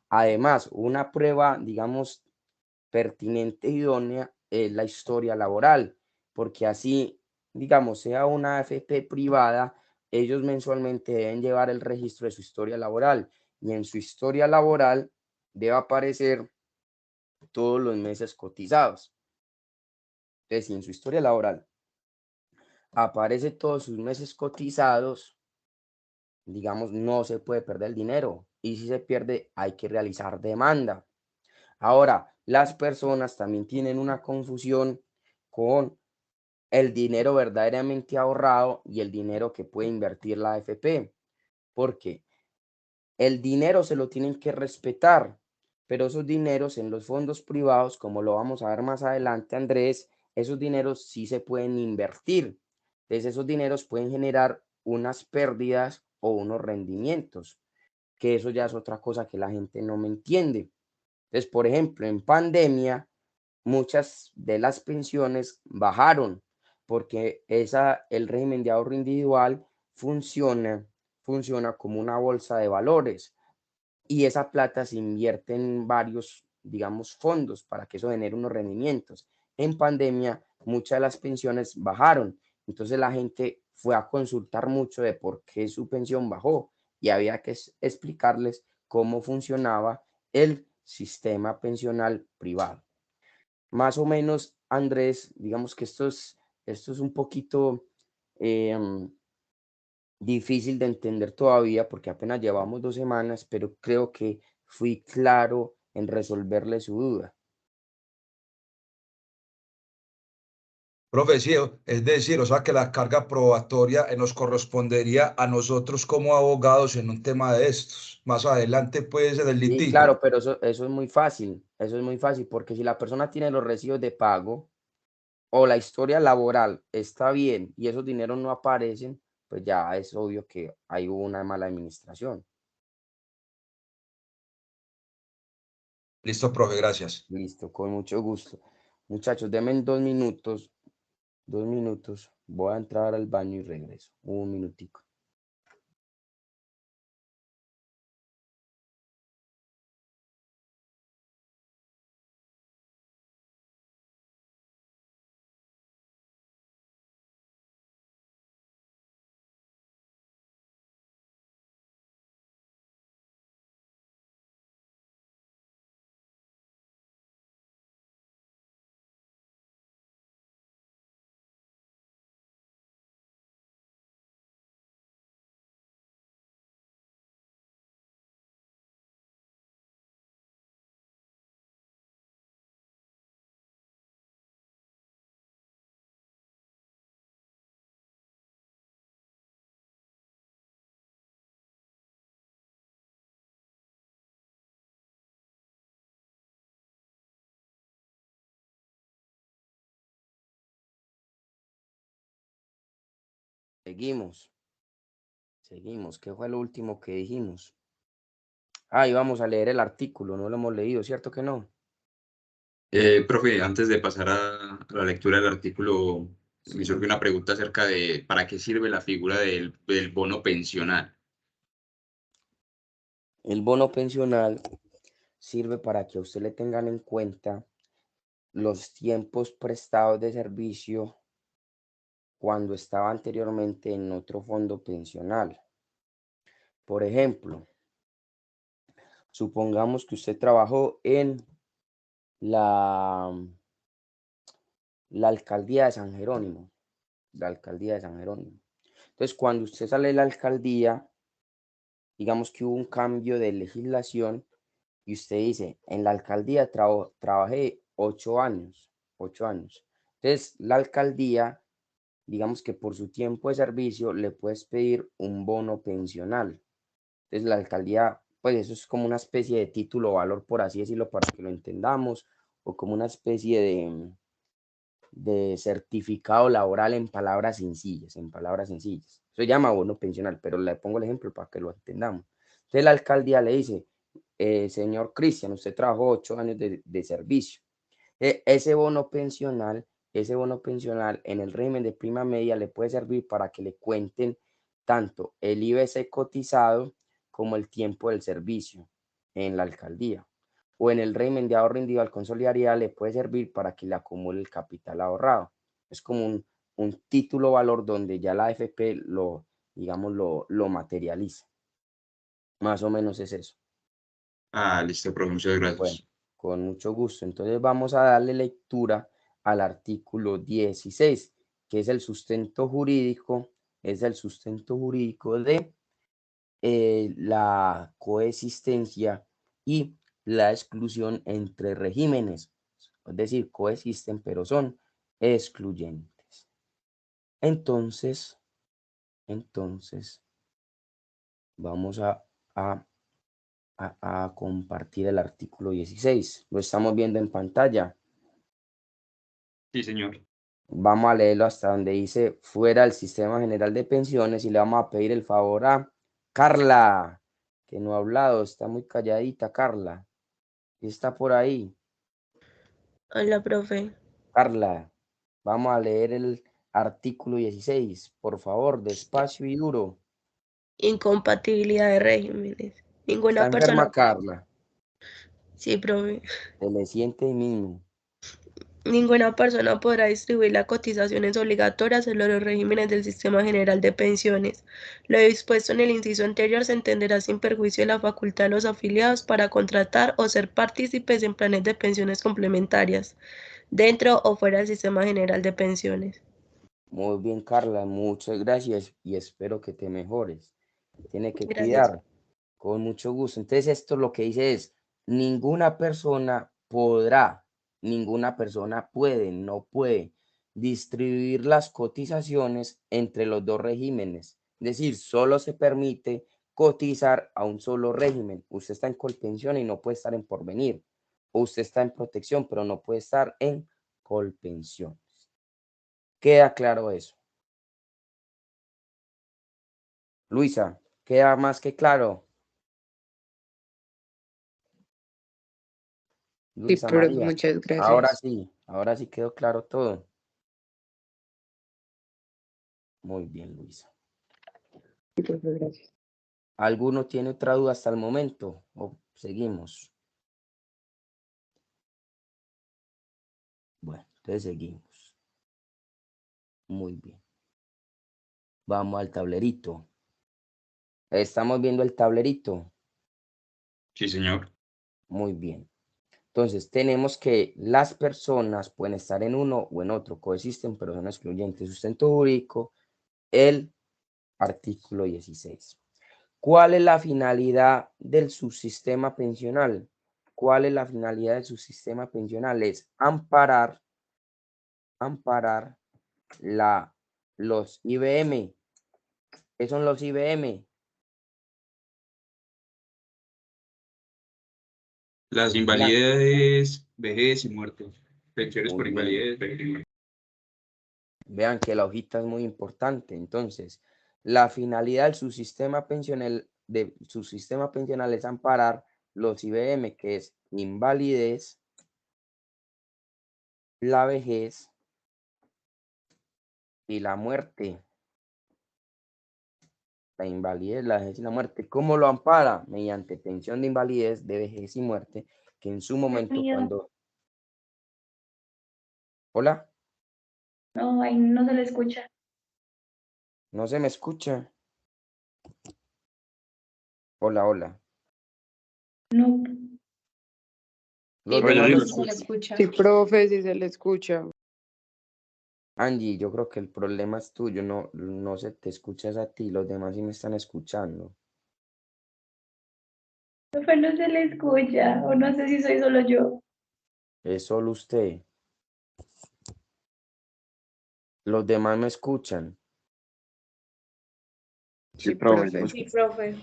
A: Además, una prueba, digamos, pertinente e idónea es la historia laboral, porque así, digamos, sea una AFP privada, ellos mensualmente deben llevar el registro de su historia laboral y en su historia laboral debe aparecer todos los meses cotizados. Entonces, si en su historia laboral aparece todos sus meses cotizados, digamos, no se puede perder el dinero y si se pierde hay que realizar demanda. Ahora, las personas también tienen una confusión con el dinero verdaderamente ahorrado y el dinero que puede invertir la AFP, porque el dinero se lo tienen que respetar, pero esos dineros en los fondos privados, como lo vamos a ver más adelante, Andrés, esos dineros sí se pueden invertir. Entonces, esos dineros pueden generar unas pérdidas o unos rendimientos, que eso ya es otra cosa que la gente no me entiende. Entonces, por ejemplo, en pandemia, muchas de las pensiones bajaron porque el régimen de ahorro individual funciona como una bolsa de valores y esa plata se invierte en varios, digamos, fondos para que eso genere unos rendimientos. En pandemia, muchas de las pensiones bajaron, entonces la gente fue a consultar mucho de por qué su pensión bajó y había que explicarles cómo funcionaba el sistema pensional privado. Más o menos, Andrés, digamos que esto es un poquito difícil de entender todavía porque apenas llevamos 2 semanas, pero creo que fui claro en resolverle su duda.
H: Profe, sí, es decir, o sea que la carga probatoria nos correspondería a nosotros como abogados en un tema de estos. Más adelante puede ser el
A: Sí,
H: litigio.
A: claro, pero eso es muy fácil, porque si la persona tiene los recibos de pago o la historia laboral está bien y esos dineros no aparecen, pues ya es obvio que hay una mala administración.
H: Listo, profe, gracias.
A: Listo, con mucho gusto. Muchachos, denme 2 minutos, 2 minutos. Voy a entrar al baño y regreso. Un minutico. Seguimos. ¿Qué fue lo último que dijimos? Ah, íbamos a leer el artículo, no lo hemos leído, ¿cierto que no?
B: Profe, antes de pasar a la lectura del artículo, me surge una pregunta acerca de para qué sirve la figura del bono pensional.
A: El bono pensional sirve para que a usted le tengan en cuenta los tiempos prestados de servicio cuando estaba anteriormente en otro fondo pensional. Por ejemplo, supongamos que usted trabajó en la alcaldía de San Jerónimo, Entonces, cuando usted sale de la alcaldía, digamos que hubo un cambio de legislación y usted dice, en la alcaldía trabajé 8 años. Entonces, la alcaldía digamos que por su tiempo de servicio le puedes pedir un bono pensional. Entonces la alcaldía, pues eso es como una especie de título o valor, por así decirlo, para que lo entendamos, o como una especie de certificado laboral en palabras sencillas, Eso se llama bono pensional, pero le pongo el ejemplo para que lo entendamos. Entonces la alcaldía le dice, señor Cristian, usted trabajó 8 años de servicio. Ese bono pensional en el régimen de prima media le puede servir para que le cuenten tanto el IBC cotizado como el tiempo del servicio en la alcaldía. O en el régimen de ahorro individual con solidaridad le puede servir para que le acumule el capital ahorrado. Es como un título valor donde ya la AFP digamos, lo materializa. Más o menos es eso.
B: Listo, profe, muchas
A: Bueno,
B: gracias.
A: con mucho gusto. Entonces vamos a darle lectura al artículo 16, que es el sustento jurídico, de la coexistencia y la exclusión entre regímenes. Es decir, coexisten, pero son excluyentes. Entonces, vamos a compartir el artículo 16. Lo estamos viendo en pantalla.
B: Sí, señor.
A: Vamos a leerlo hasta donde dice fuera del sistema general de pensiones y le vamos a pedir el favor a Carla, que no ha hablado, está muy calladita, Carla. Está por ahí.
E: Hola, profe.
A: Carla, vamos a leer el artículo 16, por favor, despacio y duro.
E: Incompatibilidad de regímenes.
A: Está
E: Ninguna
A: enferma,
E: persona.
A: Carla.
E: Sí, profe.
A: Se le siente ahí mismo.
E: Ninguna persona podrá distribuir las cotizaciones obligatorias en los regímenes del Sistema General de Pensiones. Lo dispuesto en el inciso anterior se entenderá sin perjuicio de la facultad de los afiliados para contratar o ser partícipes en planes de pensiones complementarias, dentro o fuera del Sistema General de Pensiones.
A: Muy bien, Carla, muchas gracias y espero que te mejores. Tiene que
E: Gracias.
A: cuidar. Con mucho gusto. Entonces, esto lo que dice es, ninguna persona no puede distribuir las cotizaciones entre los dos regímenes. Es decir, solo se permite cotizar a un solo régimen. Usted está en Colpensión y no puede estar en Porvenir. O usted está en protección, pero no puede estar en Colpensiones. ¿Queda claro eso? Luisa, ¿queda más que claro?
K: Sí,
A: Luisa
K: profe,
A: María,
K: muchas gracias.
A: ahora sí quedó claro todo. Muy bien, Luisa.
K: Sí, profe, gracias.
A: ¿Alguno tiene otra duda hasta el momento? ¿O seguimos? Bueno, entonces seguimos. Muy bien. Vamos al tablerito. Estamos viendo el tablerito.
B: Sí, señor.
A: Muy bien. Entonces, tenemos que las personas pueden estar en uno o en otro, coexisten, pero son excluyentes. Sustento jurídico, el artículo 16. ¿Cuál es la finalidad del subsistema pensional? ¿Cuál es la finalidad del subsistema pensional? Es amparar los IBM. ¿Qué son los IBM?
B: Las invalidez, vejez y muerte. Pensiones
A: Muy
B: por
A: bien.
B: invalidez, vejez y muerte.
A: Vean que la hojita es muy importante. Entonces, la finalidad del subsistema pensional, es amparar los IBM, que es invalidez, la vejez y la muerte. La invalidez, la vejez y la muerte. ¿Cómo lo ampara? Mediante pensión de invalidez, de vejez y muerte, que en su momento cuando... Hola,
F: No, ahí no se le escucha.
A: no se me escucha. Hola, hola.
F: No.
A: Los
B: Profe, yo
A: demás
B: sí
A: me
B: lo
J: Se le
A: escuchan.
J: escucha.
K: Sí, profe, sí se le escucha.
A: Angie, yo creo que el problema es tuyo, no se te escuchas a ti, los demás sí me están escuchando.
F: Profe, no se le escucha, o no sé si soy solo yo.
A: Es solo usted. Los demás me escuchan.
I: Sí, profe, yo lo
G: Sí,
I: escucho.
G: profe.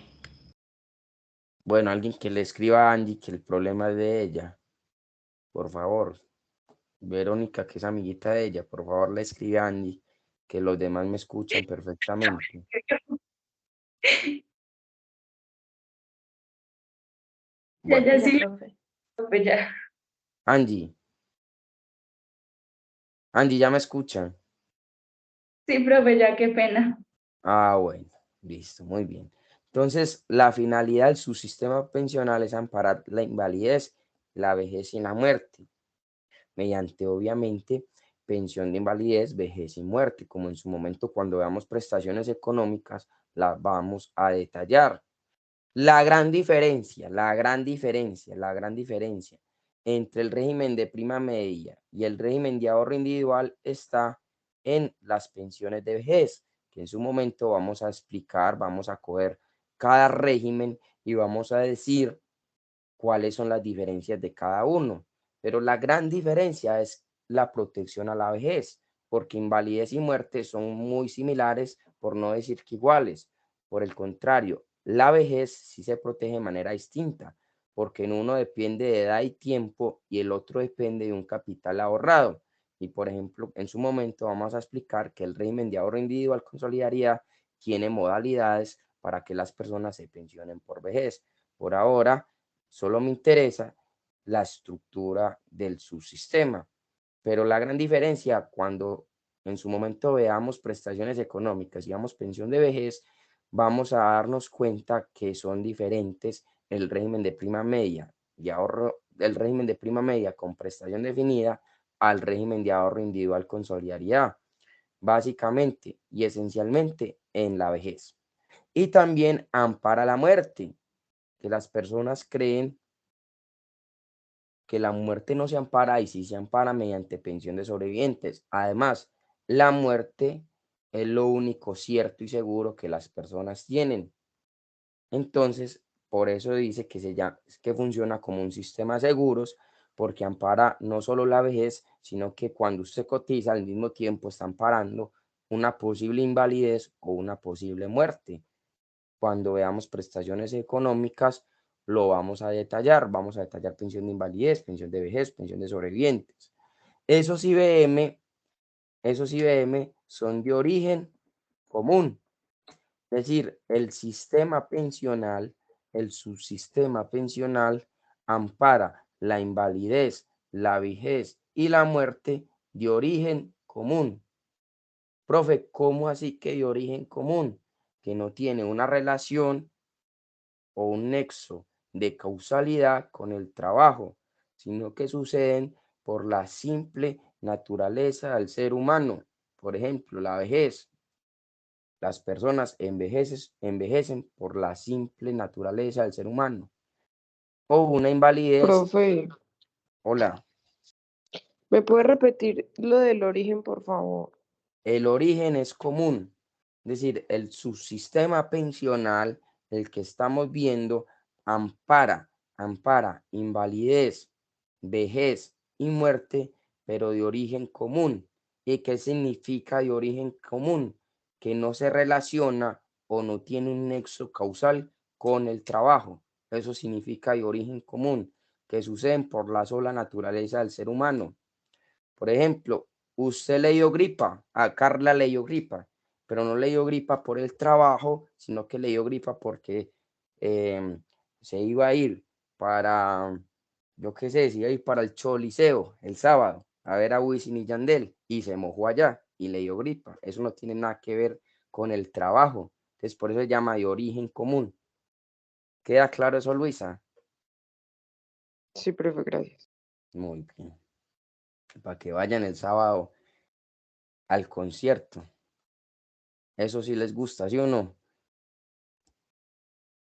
A: Bueno, alguien que le escriba a Angie que el problema es de ella. Por favor. Verónica, que es amiguita de ella, por favor le escribe a Angie que los demás me escuchan perfectamente. Bueno,
F: Ya
L: Ya,
F: sí,
L: profe.
F: profe, ya.
A: Angie, ya me escuchan.
F: Sí, profe, ya, qué pena.
A: Ah, bueno, listo, muy bien. Entonces, la finalidad del subsistema pensional es amparar la invalidez, la vejez y la muerte, mediante, obviamente, pensión de invalidez, vejez y muerte, como en su momento cuando veamos prestaciones económicas, las vamos a detallar. La gran diferencia entre el régimen de prima media y el régimen de ahorro individual está en las pensiones de vejez, que en su momento vamos a explicar, vamos a coger cada régimen y vamos a decir cuáles son las diferencias de cada uno. Pero la gran diferencia es la protección a la vejez, porque invalidez y muerte son muy similares, por no decir que iguales. Por el contrario, la vejez sí se protege de manera distinta, porque en uno depende de edad y tiempo y el otro depende de un capital ahorrado. Y por ejemplo, en su momento vamos a explicar que el régimen de ahorro individual con solidaridad tiene modalidades para que las personas se pensionen por vejez. Por ahora, solo me interesa la estructura del subsistema. Pero la gran diferencia cuando en su momento veamos prestaciones económicas y veamos pensión de vejez, vamos a darnos cuenta que son diferentes el régimen de prima media y ahorro, el régimen de prima media con prestación definida al régimen de ahorro individual con solidaridad, básicamente y esencialmente en la vejez. Y también ampara la muerte, que las personas creen que la muerte no se ampara y sí se ampara mediante pensión de sobrevivientes. Además, la muerte es lo único cierto y seguro que las personas tienen. Entonces, por eso dice que funciona como un sistema de seguros, porque ampara no solo la vejez, sino que cuando usted cotiza al mismo tiempo está amparando una posible invalidez o una posible muerte. Cuando veamos prestaciones económicas, lo vamos a detallar. Vamos a detallar pensión de invalidez, pensión de vejez, pensión de sobrevivientes. Esos IBM son de origen común. Es decir, el subsistema pensional ampara la invalidez, la vejez y la muerte de origen común. Profe, ¿cómo así que de origen común? Que no tiene una relación o un nexo de causalidad con el trabajo, sino que suceden por la simple naturaleza del ser humano. Por ejemplo, la vejez. Las personas envejecen por la simple naturaleza del ser humano. O una invalidez.
K: Profe,
A: Hola.
K: ¿me puede repetir lo del origen, por favor?
A: El origen es común. Es decir, el subsistema pensional, el que estamos viendo, ampara invalidez, vejez y muerte, pero de origen común. ¿Y qué significa de origen común? Que no se relaciona o no tiene un nexo causal con el trabajo. Eso significa de origen común, que suceden por la sola naturaleza del ser humano. Por ejemplo, usted le dio gripa, a Carla le dio gripa, pero no le dio gripa por el trabajo, sino que le dio gripa porque se iba a ir para, yo qué sé, se iba a ir para el Choliseo el sábado a ver a Wisin y Yandel y se mojó allá y le dio gripa. Eso no tiene nada que ver con el trabajo. Entonces, por eso se llama de origen común. ¿Queda claro eso, Luisa?
K: Sí, profe, gracias.
A: Muy bien. Para que vayan el sábado al concierto. Eso sí les gusta, ¿sí o no?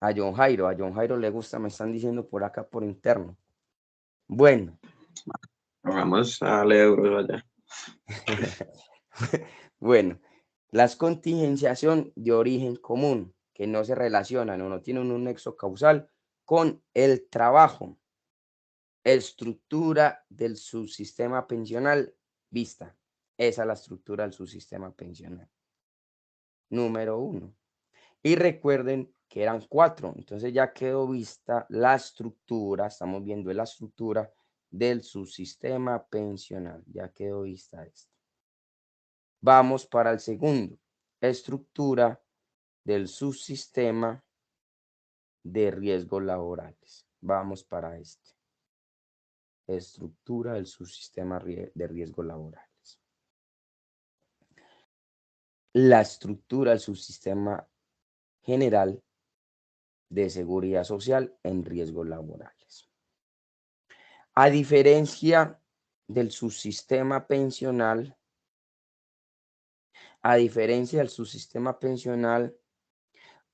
A: A John Jairo le gusta, me están diciendo por acá por interno. Bueno.
I: Vamos a darle euros allá.
A: Bueno, las contingencias son de origen común, que no se relacionan o no tienen un nexo causal con el trabajo. Estructura del subsistema pensional vista. Esa es la estructura del subsistema pensional. Número 1. Y recuerden que eran 4, entonces ya quedó vista la estructura, estamos viendo la estructura del subsistema pensional, ya quedó vista esto. Vamos para el segundo, estructura del subsistema de riesgos laborales. Vamos para este. Estructura del subsistema de riesgos laborales. La estructura del subsistema general de seguridad social en riesgos laborales. A diferencia del subsistema pensional,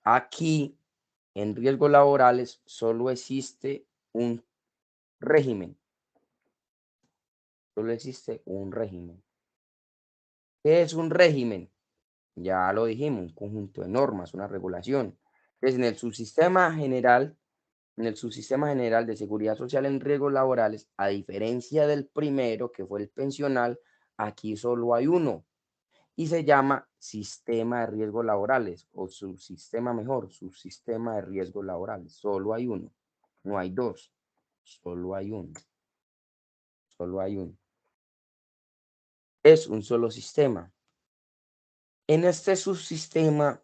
A: aquí en riesgos laborales solo existe un régimen. Solo existe un régimen. ¿Qué es un régimen? Ya lo dijimos, un conjunto de normas, una regulación. Entonces, en el subsistema general de seguridad social en riesgos laborales, a diferencia del primero, que fue el pensional, aquí solo hay uno y se llama sistema de riesgos laborales o subsistema de riesgos laborales. Solo hay uno, no hay dos, solo hay uno. Es un solo sistema. En este subsistema,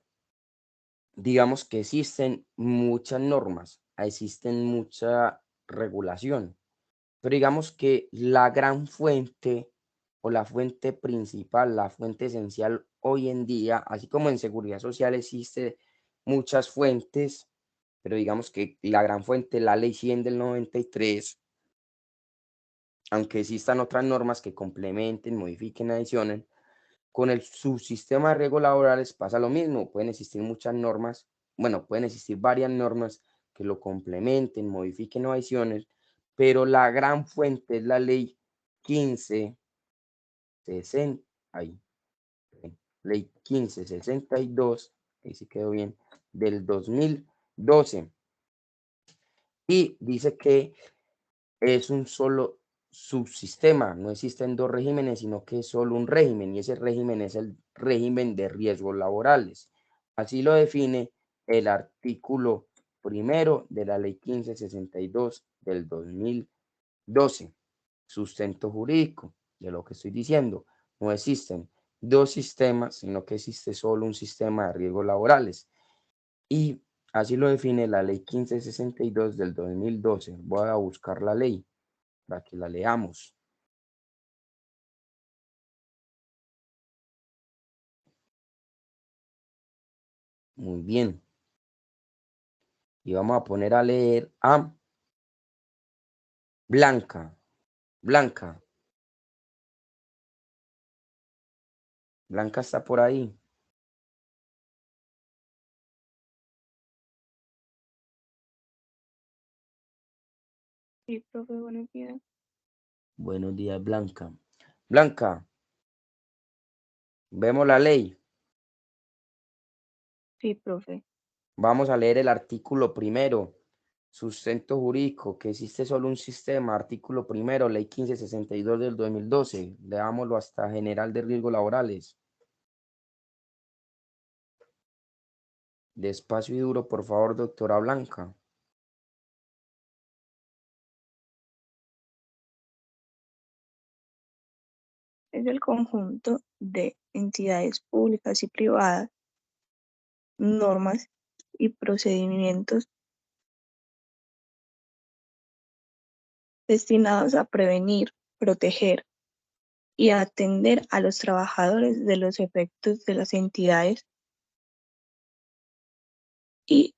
A: digamos que existen muchas normas, existen mucha regulación, pero digamos que la gran fuente o la fuente principal, la fuente esencial hoy en día, así como en seguridad social existe muchas fuentes, pero digamos que la gran fuente, la ley 100 del 93, aunque existan otras normas que complementen, modifiquen, adicionen, con el subsistema de riesgos laborales pasa lo mismo, pueden existir muchas normas, pueden existir varias normas que lo complementen, modifiquen o adicionen, pero la gran fuente es la ley 1560, ley 1562, ahí sí quedó bien, del 2012, y dice que es un solo subsistema, no existen dos regímenes, sino que es solo un régimen, y ese régimen es el régimen de riesgos laborales. Así lo define el artículo primero de la ley 1562 del 2012. Sustento jurídico de lo que estoy diciendo. No existen dos sistemas, sino que existe solo un sistema de riesgos laborales. Y así lo define la ley 1562 del 2012. Voy a buscar la ley para que la leamos. Muy bien. Y vamos a poner a leer a Blanca. Blanca. Blanca está por ahí.
K: Sí, profe, buenos días.
A: Buenos días, Blanca. Blanca, vemos la ley.
K: Sí, profe.
A: Vamos a leer el artículo primero. Sustento jurídico, que existe solo un sistema. Artículo primero, ley 1562 del 2012. Leámoslo hasta general de riesgos laborales. Despacio y duro, por favor, doctora Blanca.
K: Es el conjunto de entidades públicas y privadas, normas y procedimientos destinados a prevenir, proteger y atender a los trabajadores de los efectos de las entidades y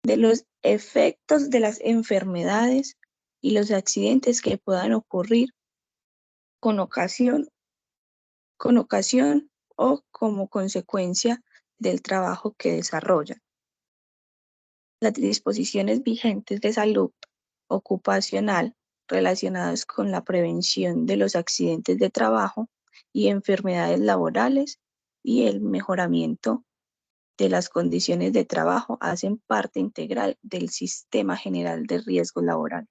K: de los efectos de las enfermedades y los accidentes que puedan ocurrir con ocasión o como consecuencia del trabajo que desarrollan. Las disposiciones vigentes de salud ocupacional relacionadas con la prevención de los accidentes de trabajo y enfermedades laborales y el mejoramiento de las condiciones de trabajo hacen parte integral del Sistema General de Riesgos Laborales.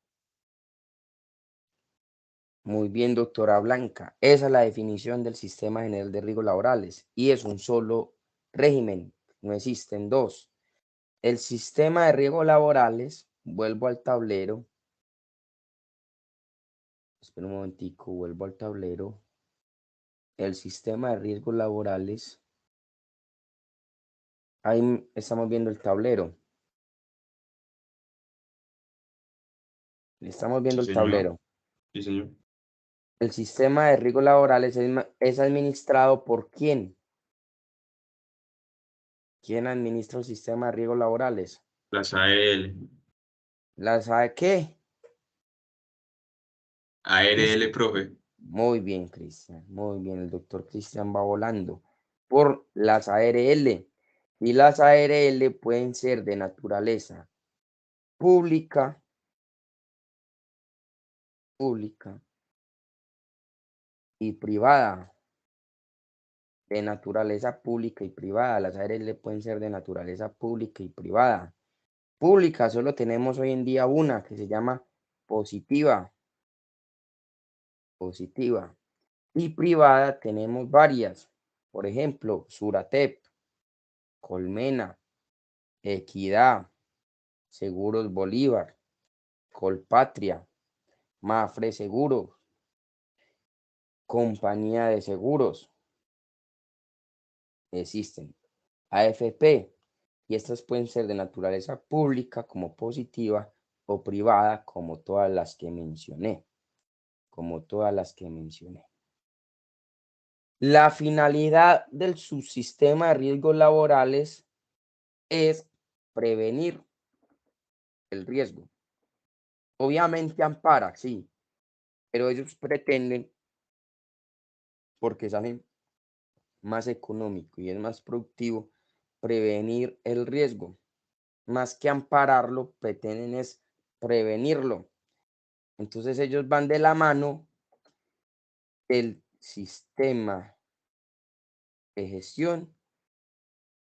A: Muy bien, doctora Blanca. Esa es la definición del Sistema General de Riesgos Laborales y es un solo régimen, no existen dos. El sistema de riesgos laborales, vuelvo al tablero. Espera un momentico, vuelvo al tablero. El sistema de riesgos laborales. Ahí estamos viendo el tablero. Estamos viendo
B: Sí,
A: el
B: señor.
A: tablero.
B: Sí, señor.
A: El sistema de riesgos laborales es administrado por ¿quién? ¿Quién administra el sistema de riesgos laborales?
B: Las ARL.
A: ¿La sabe qué?
B: ARL, profe.
A: Muy bien, Cristian. Muy bien. El doctor Cristian va volando por las ARL. Y las ARL pueden ser de naturaleza pública y privada. De naturaleza pública y privada. Las ARL pueden ser de naturaleza pública y privada. Pública solo tenemos hoy en día una que se llama positiva. Y privada tenemos varias. Por ejemplo, Suratep, Colmena, Equidad, Seguros Bolívar, Colpatria, Mafre Seguros, Compañía de Seguros. Existen. AFP. Y estas pueden ser de naturaleza pública como positiva o privada como todas las que mencioné. La finalidad del subsistema de riesgos laborales es prevenir el riesgo. Obviamente ampara, sí, pero ellos pretenden, porque salen más económico y es más productivo, prevenir el riesgo. Más que ampararlo, pretenden es prevenirlo. Entonces ellos van de la mano del sistema de gestión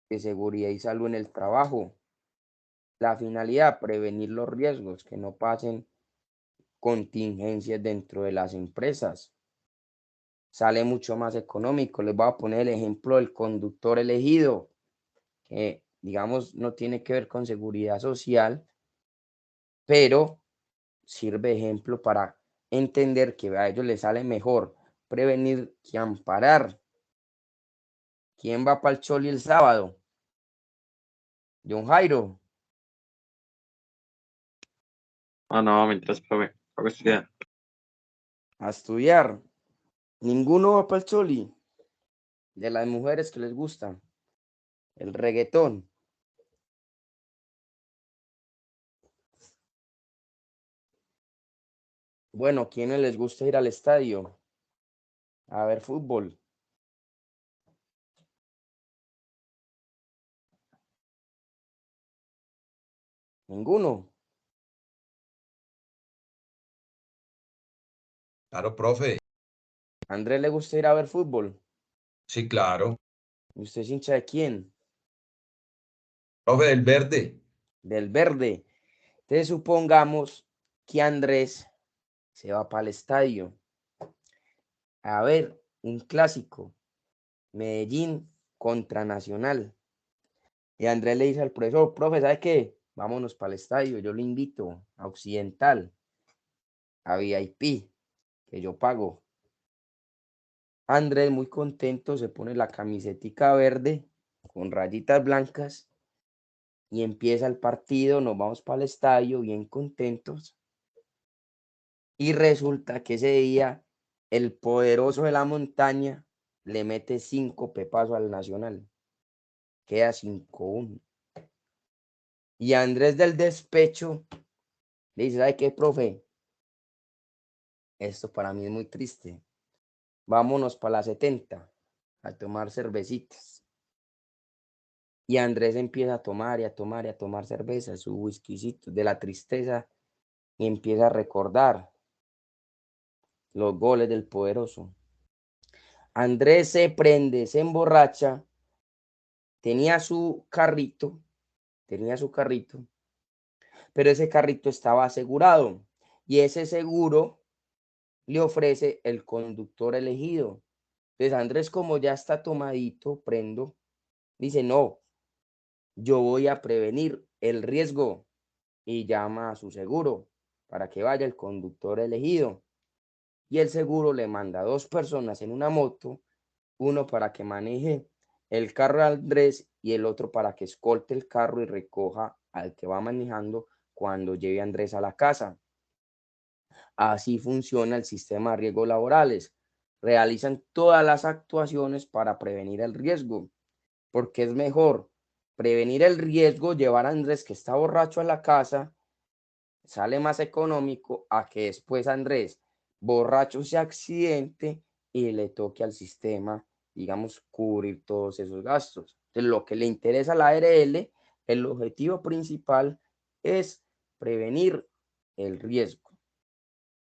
A: de seguridad y salud en el trabajo. La finalidad, prevenir los riesgos, que no pasen contingencias dentro de las empresas. Sale mucho más económico. Les voy a poner el ejemplo del conductor elegido, que digamos no tiene que ver con seguridad social, pero sirve de ejemplo para entender que a ellos les sale mejor prevenir que amparar. ¿Quién va para el Choli el sábado? John Jairo.
I: Ah, no, mientras, profe. Tengo que estudiar.
A: A estudiar. Ninguno va para el Choli. De las mujeres que les gusta el reggaetón. Bueno, ¿quiénes les gusta ir al estadio a ver fútbol? Ninguno.
H: Claro, profe.
A: ¿A Andrés le gusta ir a ver fútbol?
H: Sí, claro.
A: ¿Y usted es hincha de quién?
H: Profe del verde.
A: Del Verde. Entonces supongamos que Andrés se va para el estadio a ver un clásico, Medellín contra Nacional. Y Andrés le dice al profesor, profe, ¿sabe qué? Vámonos para el estadio, yo lo invito a Occidental, a VIP, que yo pago. Andrés, muy contento, se pone la camisetica verde con rayitas blancas y empieza el partido, nos vamos para el estadio bien contentos. Y resulta que ese día el poderoso de la montaña le mete 5 pepazos al Nacional. Queda 5-1. Y Andrés del despecho le dice, ¿sabe qué, profe? Esto para mí es muy triste. Vámonos para la 70 a tomar cervecitas. Y Andrés empieza a tomar y a tomar y a tomar cerveza, su whiskycito de la tristeza, y empieza a recordar los goles del poderoso. Andrés se prende, se emborracha, tenía su carrito, pero ese carrito estaba asegurado y ese seguro le ofrece el conductor elegido. Entonces Andrés, como ya está tomadito, dice, no, yo voy a prevenir el riesgo, y llama a su seguro para que vaya el conductor elegido. Y el seguro le manda 2 personas en una moto, uno para que maneje el carro de Andrés y el otro para que escolte el carro y recoja al que va manejando cuando lleve a Andrés a la casa. Así funciona el sistema de riesgos laborales. Realizan todas las actuaciones para prevenir el riesgo, porque es mejor prevenir el riesgo, llevar a Andrés que está borracho a la casa, sale más económico a que después Andrés borracho se accidente y le toque al sistema, digamos, cubrir todos esos gastos. Entonces, lo que le interesa a la ARL, el objetivo principal es prevenir el riesgo.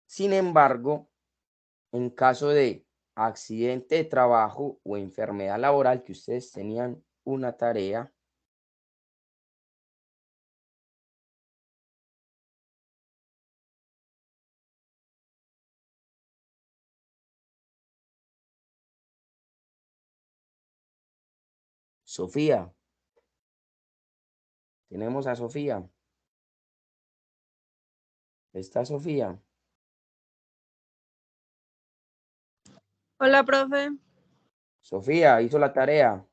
A: Sin embargo, en caso de accidente de trabajo o enfermedad laboral, que ustedes tenían una tarea, Sofía, tenemos a Sofía. ¿Está Sofía?
M: Hola, profe.
A: Sofía, ¿hizo la tarea?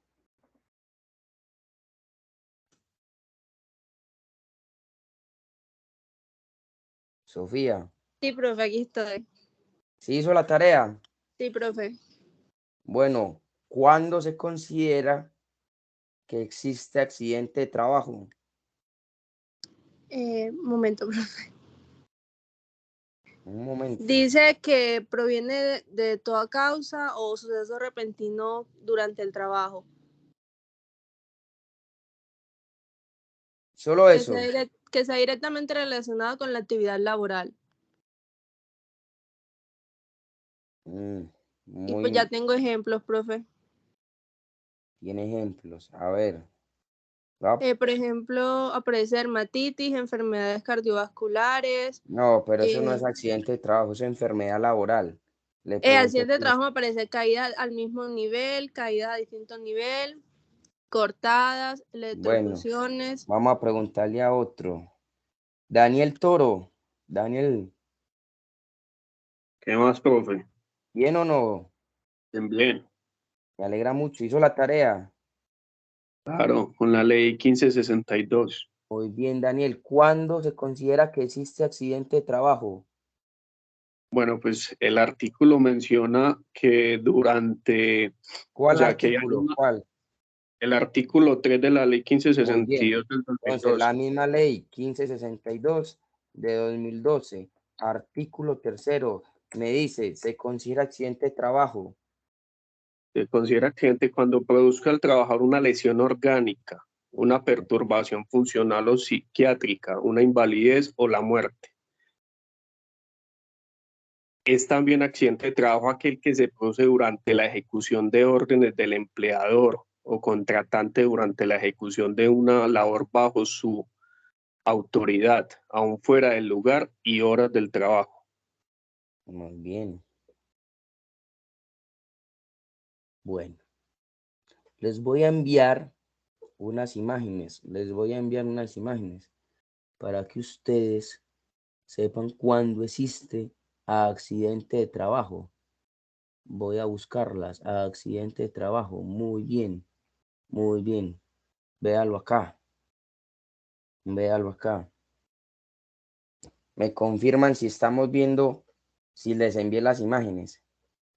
A: Sofía,
M: Sí, profe, aquí estoy.
A: ¿sí hizo la tarea?
M: Sí, profe.
A: Bueno, ¿cuándo se considera que existe accidente de trabajo?
M: Momento, profe.
A: Un momento.
M: Dice que proviene de toda causa o suceso repentino durante el trabajo.
A: Solo eso.
M: Que sea directamente relacionado con la actividad laboral. Y pues ya tengo ejemplos, profe.
A: Tiene ejemplos. A ver.
M: Por ejemplo, aparece dermatitis, enfermedades cardiovasculares.
A: No, pero eso no es accidente de trabajo, eso es enfermedad laboral. Le pregunto
M: Accidente de trabajo me aparece caída al mismo nivel, caída a distinto nivel, cortadas, electrocuciones.
A: Bueno, vamos a preguntarle a otro. Daniel Toro. Daniel.
I: ¿Qué más, profe?
A: ¿Bien o no?
I: Bien.
A: Me alegra mucho. ¿Hizo la tarea?
I: Claro, con la ley 1562.
A: Muy bien, Daniel. ¿Cuándo se considera que existe accidente de trabajo?
I: Bueno, pues el artículo menciona que durante...
A: ¿Cuál artículo? ¿Cuál?
I: El artículo 3 de la ley
A: Muy bien.
I: 1562 del 2012.
A: Entonces, la misma ley 1562 de 2012, artículo 3º, me dice, se considera accidente de trabajo.
I: Se considera accidente cuando produzca al trabajador una lesión orgánica, una perturbación funcional o psiquiátrica, una invalidez o la muerte. Es también accidente de trabajo aquel que se produce durante la ejecución de órdenes del empleador o contratante durante la ejecución de una labor bajo su autoridad, aún fuera del lugar y horas del trabajo.
A: Muy bien. Bueno, les voy a enviar unas imágenes. Para que ustedes sepan cuándo existe accidente de trabajo. Voy a buscarlas. Accidente de trabajo. Muy bien. Muy bien. Véalo acá. Véalo acá. Me confirman si estamos viendo, si les envié las imágenes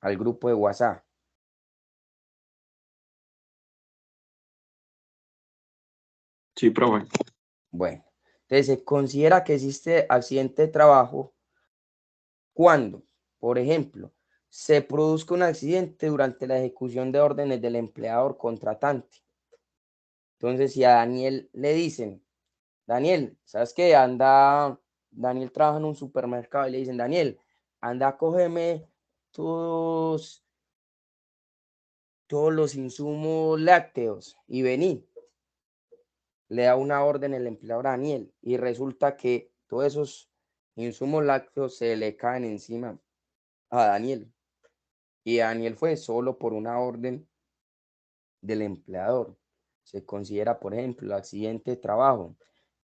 A: al grupo de WhatsApp.
I: Sí, profe.
A: Bueno, entonces se considera que existe accidente de trabajo cuando, por ejemplo, se produzca un accidente durante la ejecución de órdenes del empleador contratante. Entonces, si a Daniel le dicen, Daniel, ¿sabes qué? Daniel trabaja en un supermercado y le dicen, Daniel, anda, cógeme todos los insumos lácteos y vení. Le da una orden el empleador a Daniel y resulta que todos esos insumos lácteos se le caen encima a Daniel. Y Daniel fue solo por una orden del empleador. Se considera, por ejemplo, accidente de trabajo.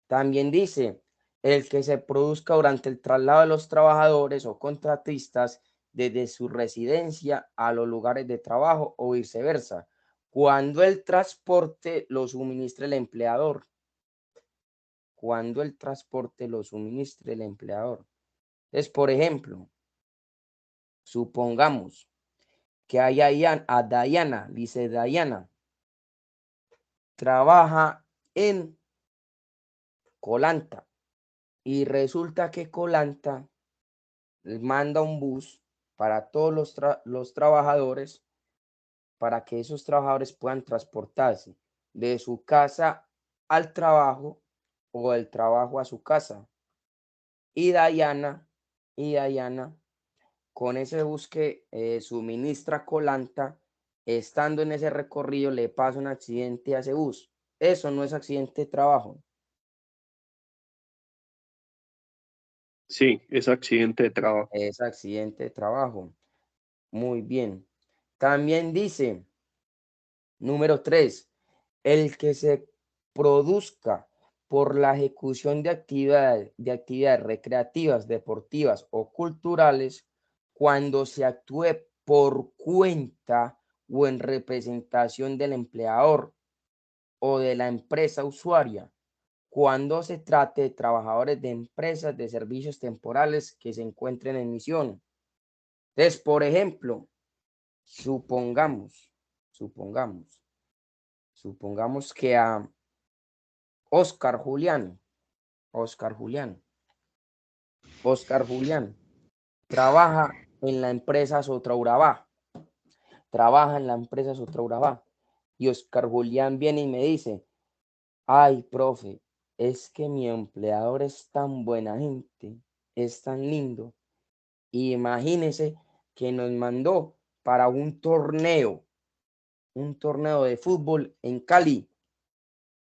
A: También dice, el que se produzca durante el traslado de los trabajadores o contratistas desde su residencia a los lugares de trabajo o viceversa, cuando el transporte lo suministre el empleador. Cuando el transporte lo suministre el empleador. Entonces, por ejemplo, supongamos que a Dayana, dice Dayana, trabaja en Colanta y resulta que Colanta manda un bus para todos los trabajadores para que esos trabajadores puedan transportarse de su casa al trabajo o del trabajo a su casa. Y Dayana, con ese bus que suministra Colanta, estando en ese recorrido, le pasa un accidente a ese bus. Eso no es accidente de trabajo.
I: Sí, es accidente de trabajo.
A: Es accidente de trabajo. Muy bien. También dice, número 3, el que se produzca por la ejecución de actividades recreativas, deportivas o culturales cuando se actúe por cuenta o en representación del empleador o de la empresa usuaria, cuando se trate de trabajadores de empresas de servicios temporales que se encuentren en misión. Entonces, por ejemplo, supongamos que a Oscar Julián trabaja en la empresa Sotraurabá. Y Oscar Julián viene y me dice, ay, profe, es que mi empleador es tan buena gente, es tan lindo. Y imagínese que nos mandó para un torneo de fútbol en Cali.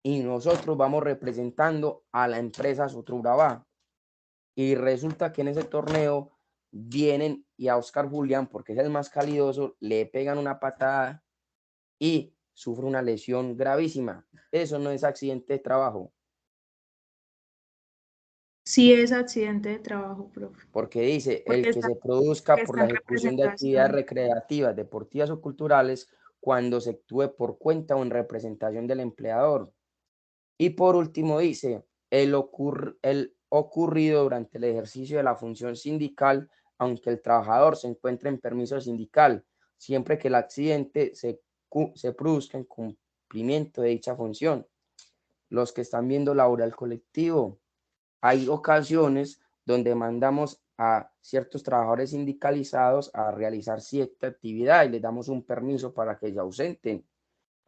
A: Y nosotros vamos representando a la empresa Sotraurabá. Y resulta que en ese torneo vienen y a Oscar Julián, porque es el más calidoso, le pegan una patada y sufre una lesión gravísima. Eso no es accidente de trabajo.
N: Sí es accidente de trabajo, profe.
A: Porque dice,
N: Porque
A: el que se produzca por la
N: está en
A: ejecución de actividades
N: representación.
A: recreativas, deportivas o culturales cuando se actúe por cuenta o en representación del empleador. Y por último dice, el ocurrido durante el ejercicio de la función sindical, aunque el trabajador se encuentre en permiso sindical, siempre que el accidente se produzca en cumplimiento de dicha función. Los que están viendo laboral colectivo, hay ocasiones donde mandamos a ciertos trabajadores sindicalizados a realizar cierta actividad y les damos un permiso para que se ausenten.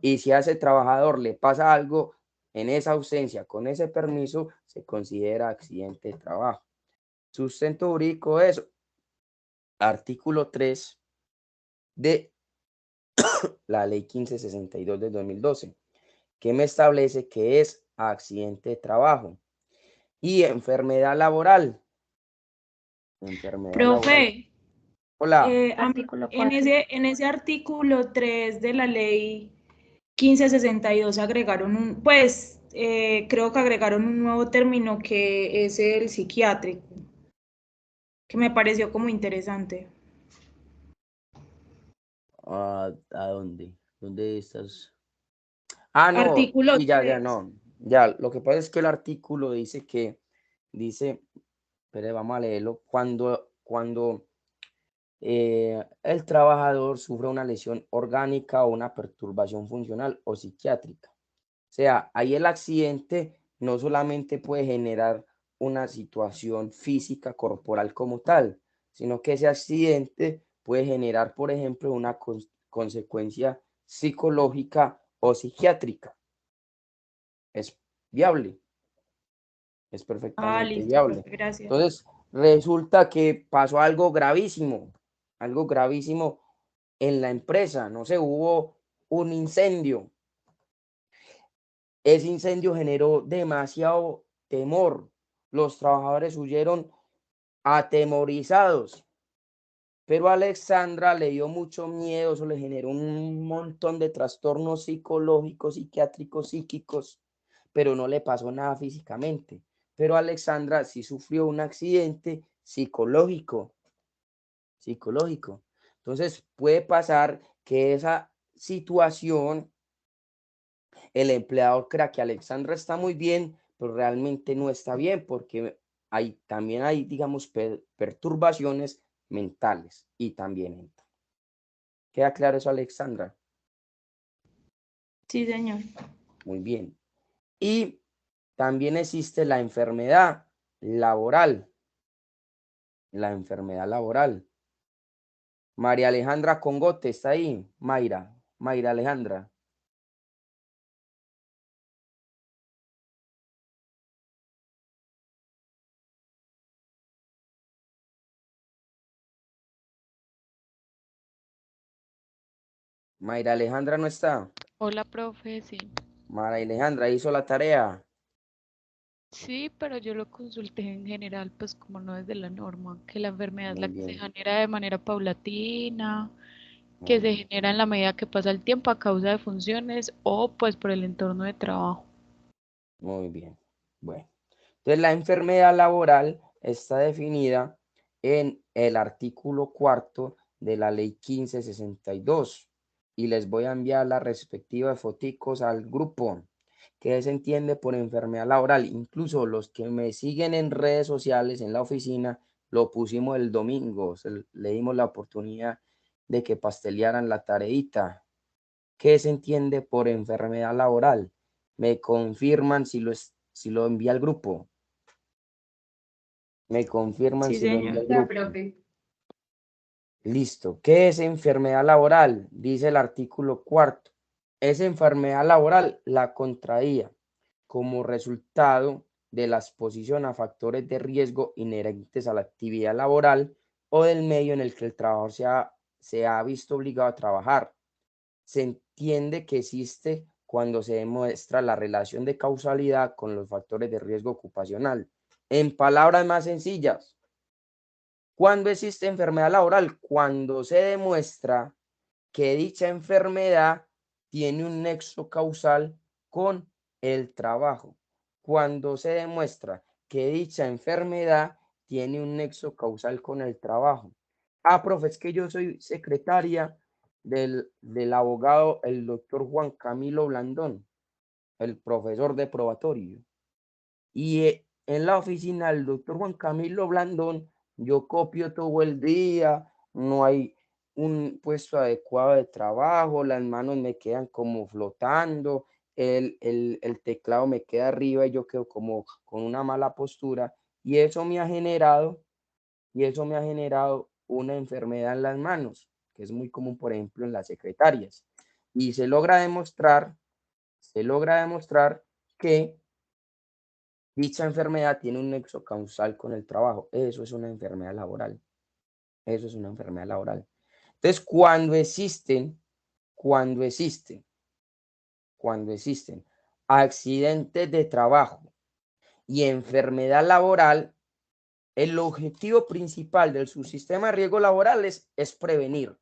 A: Y si a ese trabajador le pasa algo en esa ausencia con ese permiso, se considera accidente de trabajo. Sustento jurídico es artículo 3 de la ley 1562 de 2012, que me establece que es accidente de trabajo. Y enfermedad laboral.
N: Profe,
A: Hola.
N: en ese artículo 3 de la ley 1562 agregaron creo que agregaron un nuevo término que es el psiquiátrico, que me pareció como interesante.
A: ¿A dónde? ¿Dónde estás? Ah, no,
N: Artículo
A: sí, ya,
N: 3.
A: no. Ya, lo que pasa es que el artículo dice, pero vamos a leerlo, cuando el trabajador sufre una lesión orgánica o una perturbación funcional o psiquiátrica. O sea, ahí el accidente no solamente puede generar una situación física corporal como tal, sino que ese accidente puede generar, por ejemplo, una consecuencia psicológica o psiquiátrica. Es viable, es perfectamente
N: Listo,
A: viable.
N: profe, gracias.
A: Entonces, resulta que pasó algo gravísimo en la empresa, no sé, hubo un incendio. Ese incendio generó demasiado temor. Los trabajadores huyeron atemorizados. Pero a Alexandra le dio mucho miedo, eso le generó un montón de trastornos psicológicos, psiquiátricos, psíquicos, pero no le pasó nada físicamente. Pero Alexandra sí sufrió un accidente psicológico. Entonces puede pasar que esa situación, el empleador crea que Alexandra está muy bien, pero realmente no está bien porque también hay, digamos, perturbaciones mentales y también entra. ¿Queda claro eso, Alexandra?
N: Sí, señor.
A: Muy bien. Y también existe la enfermedad laboral. La enfermedad laboral. María Alejandra Congote, ¿está ahí? Mayra Alejandra. Mayra Alejandra no está.
O: Hola, profe, sí.
A: María Alejandra hizo la tarea.
O: Sí, pero yo lo consulté en general, pues como no es de la norma, que la enfermedad es
A: Muy
O: la que se
A: bien.
O: genera de manera paulatina, que
A: Muy
O: se
A: bien.
O: genera en la medida que pasa el tiempo a causa de funciones o pues por el entorno de trabajo.
A: Muy bien. Bueno, entonces la enfermedad laboral está definida en el artículo 4 de la ley 1562 y les voy a enviar la respectiva foticos al grupo. ¿Qué se entiende por enfermedad laboral? Incluso los que me siguen en redes sociales, en la oficina, lo pusimos el domingo, le dimos la oportunidad de que pastelearan la tareita. ¿Qué se entiende por enfermedad laboral? Me confirman si lo envía al grupo. Me confirman
N: Sí,
A: si lo envía
N: señor.
A: al grupo. Listo. ¿Qué es enfermedad laboral? Dice el artículo 4. Es enfermedad laboral la contraía como resultado de la exposición a factores de riesgo inherentes a la actividad laboral o del medio en el que el trabajador se ha visto obligado a trabajar. Se entiende que existe cuando se demuestra la relación de causalidad con los factores de riesgo ocupacional. En palabras más sencillas, ¿cuándo existe enfermedad laboral? Cuando se demuestra que dicha enfermedad tiene un nexo causal con el trabajo. Cuando se demuestra que dicha enfermedad tiene un nexo causal con el trabajo. Ah, profe, es que yo soy secretaria del abogado, el doctor Juan Camilo Blandón, el profesor de probatorio. Y en la oficina del doctor Juan Camilo Blandón, yo copio todo el día, no hay un puesto adecuado de trabajo, las manos me quedan como flotando, el teclado me queda arriba y yo quedo como con una mala postura y eso me ha generado una enfermedad en las manos, que es muy común, por ejemplo, en las secretarias. Y se logra demostrar que dicha enfermedad tiene un nexo causal con el trabajo. Eso es una enfermedad laboral. Eso es una enfermedad laboral. Entonces, cuando existen accidentes de trabajo y enfermedad laboral, el objetivo principal del subsistema de riesgos laborales es prevenir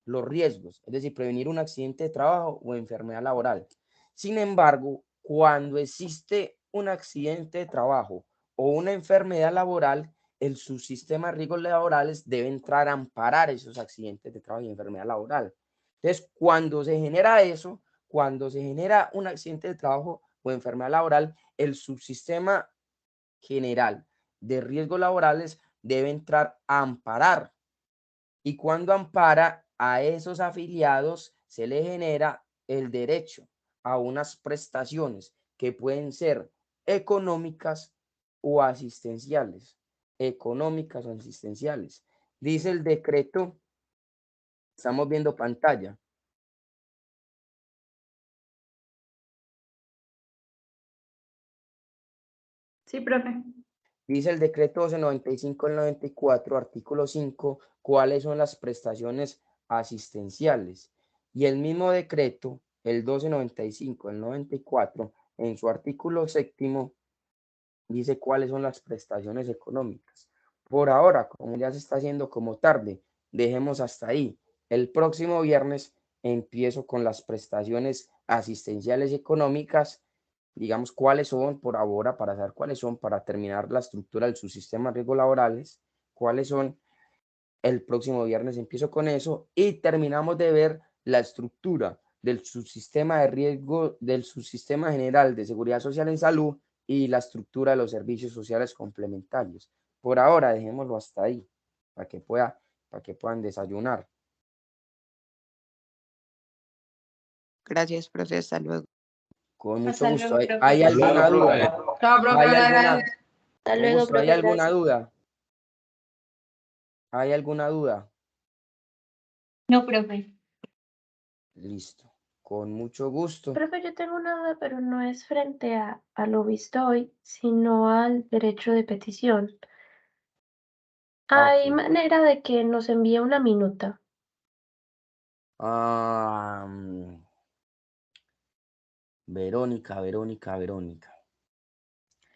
A: los riesgos, es decir, prevenir un accidente de trabajo o enfermedad laboral. Sin embargo, cuando existe un accidente de trabajo o una enfermedad laboral, el subsistema de riesgos laborales debe entrar a amparar esos accidentes de trabajo y enfermedad laboral. Entonces, cuando se genera eso, cuando se genera un accidente de trabajo o enfermedad laboral, el subsistema general de riesgos laborales debe entrar a amparar. Y cuando ampara a esos afiliados, se le genera el derecho a unas prestaciones que pueden ser económicas o asistenciales. Económicas o asistenciales. Dice el decreto, estamos viendo pantalla.
N: Sí, profe.
A: Dice el decreto 1295 del 94, artículo 5, cuáles son las prestaciones asistenciales. Y el mismo decreto, el 1295 del 94, en su artículo 7, dice cuáles son las prestaciones económicas. Por ahora, como ya se está haciendo como tarde, dejemos hasta ahí. El próximo viernes empiezo con las prestaciones asistenciales y económicas, digamos cuáles son por ahora, para saber cuáles son, para terminar la estructura del subsistema de riesgos laborales, cuáles son. El próximo viernes empiezo con eso y terminamos de ver la estructura del subsistema de riesgo, del subsistema general de seguridad social en salud y la estructura de los servicios sociales complementarios. Por ahora dejémoslo hasta ahí, para que puedan desayunar.
P: Gracias, profe. Hasta luego.
A: Con mucho
F: Hasta
A: gusto.
F: luego, profe.
A: ¿Hay alguna duda?
F: Chao, profe.
A: ¿Hay alguna,
F: Hasta
A: con
F: luego,
A: gusto, ¿hay
F: profe.
A: alguna
F: Gracias.
A: duda? ¿Hay alguna duda?
F: No, profe.
A: Listo. Con mucho gusto.
L: Profe, yo tengo una duda, pero no es frente a lo visto hoy, sino al derecho de petición. ¿Hay
A: Ok.
L: manera de que nos envíe una minuta?
A: Verónica.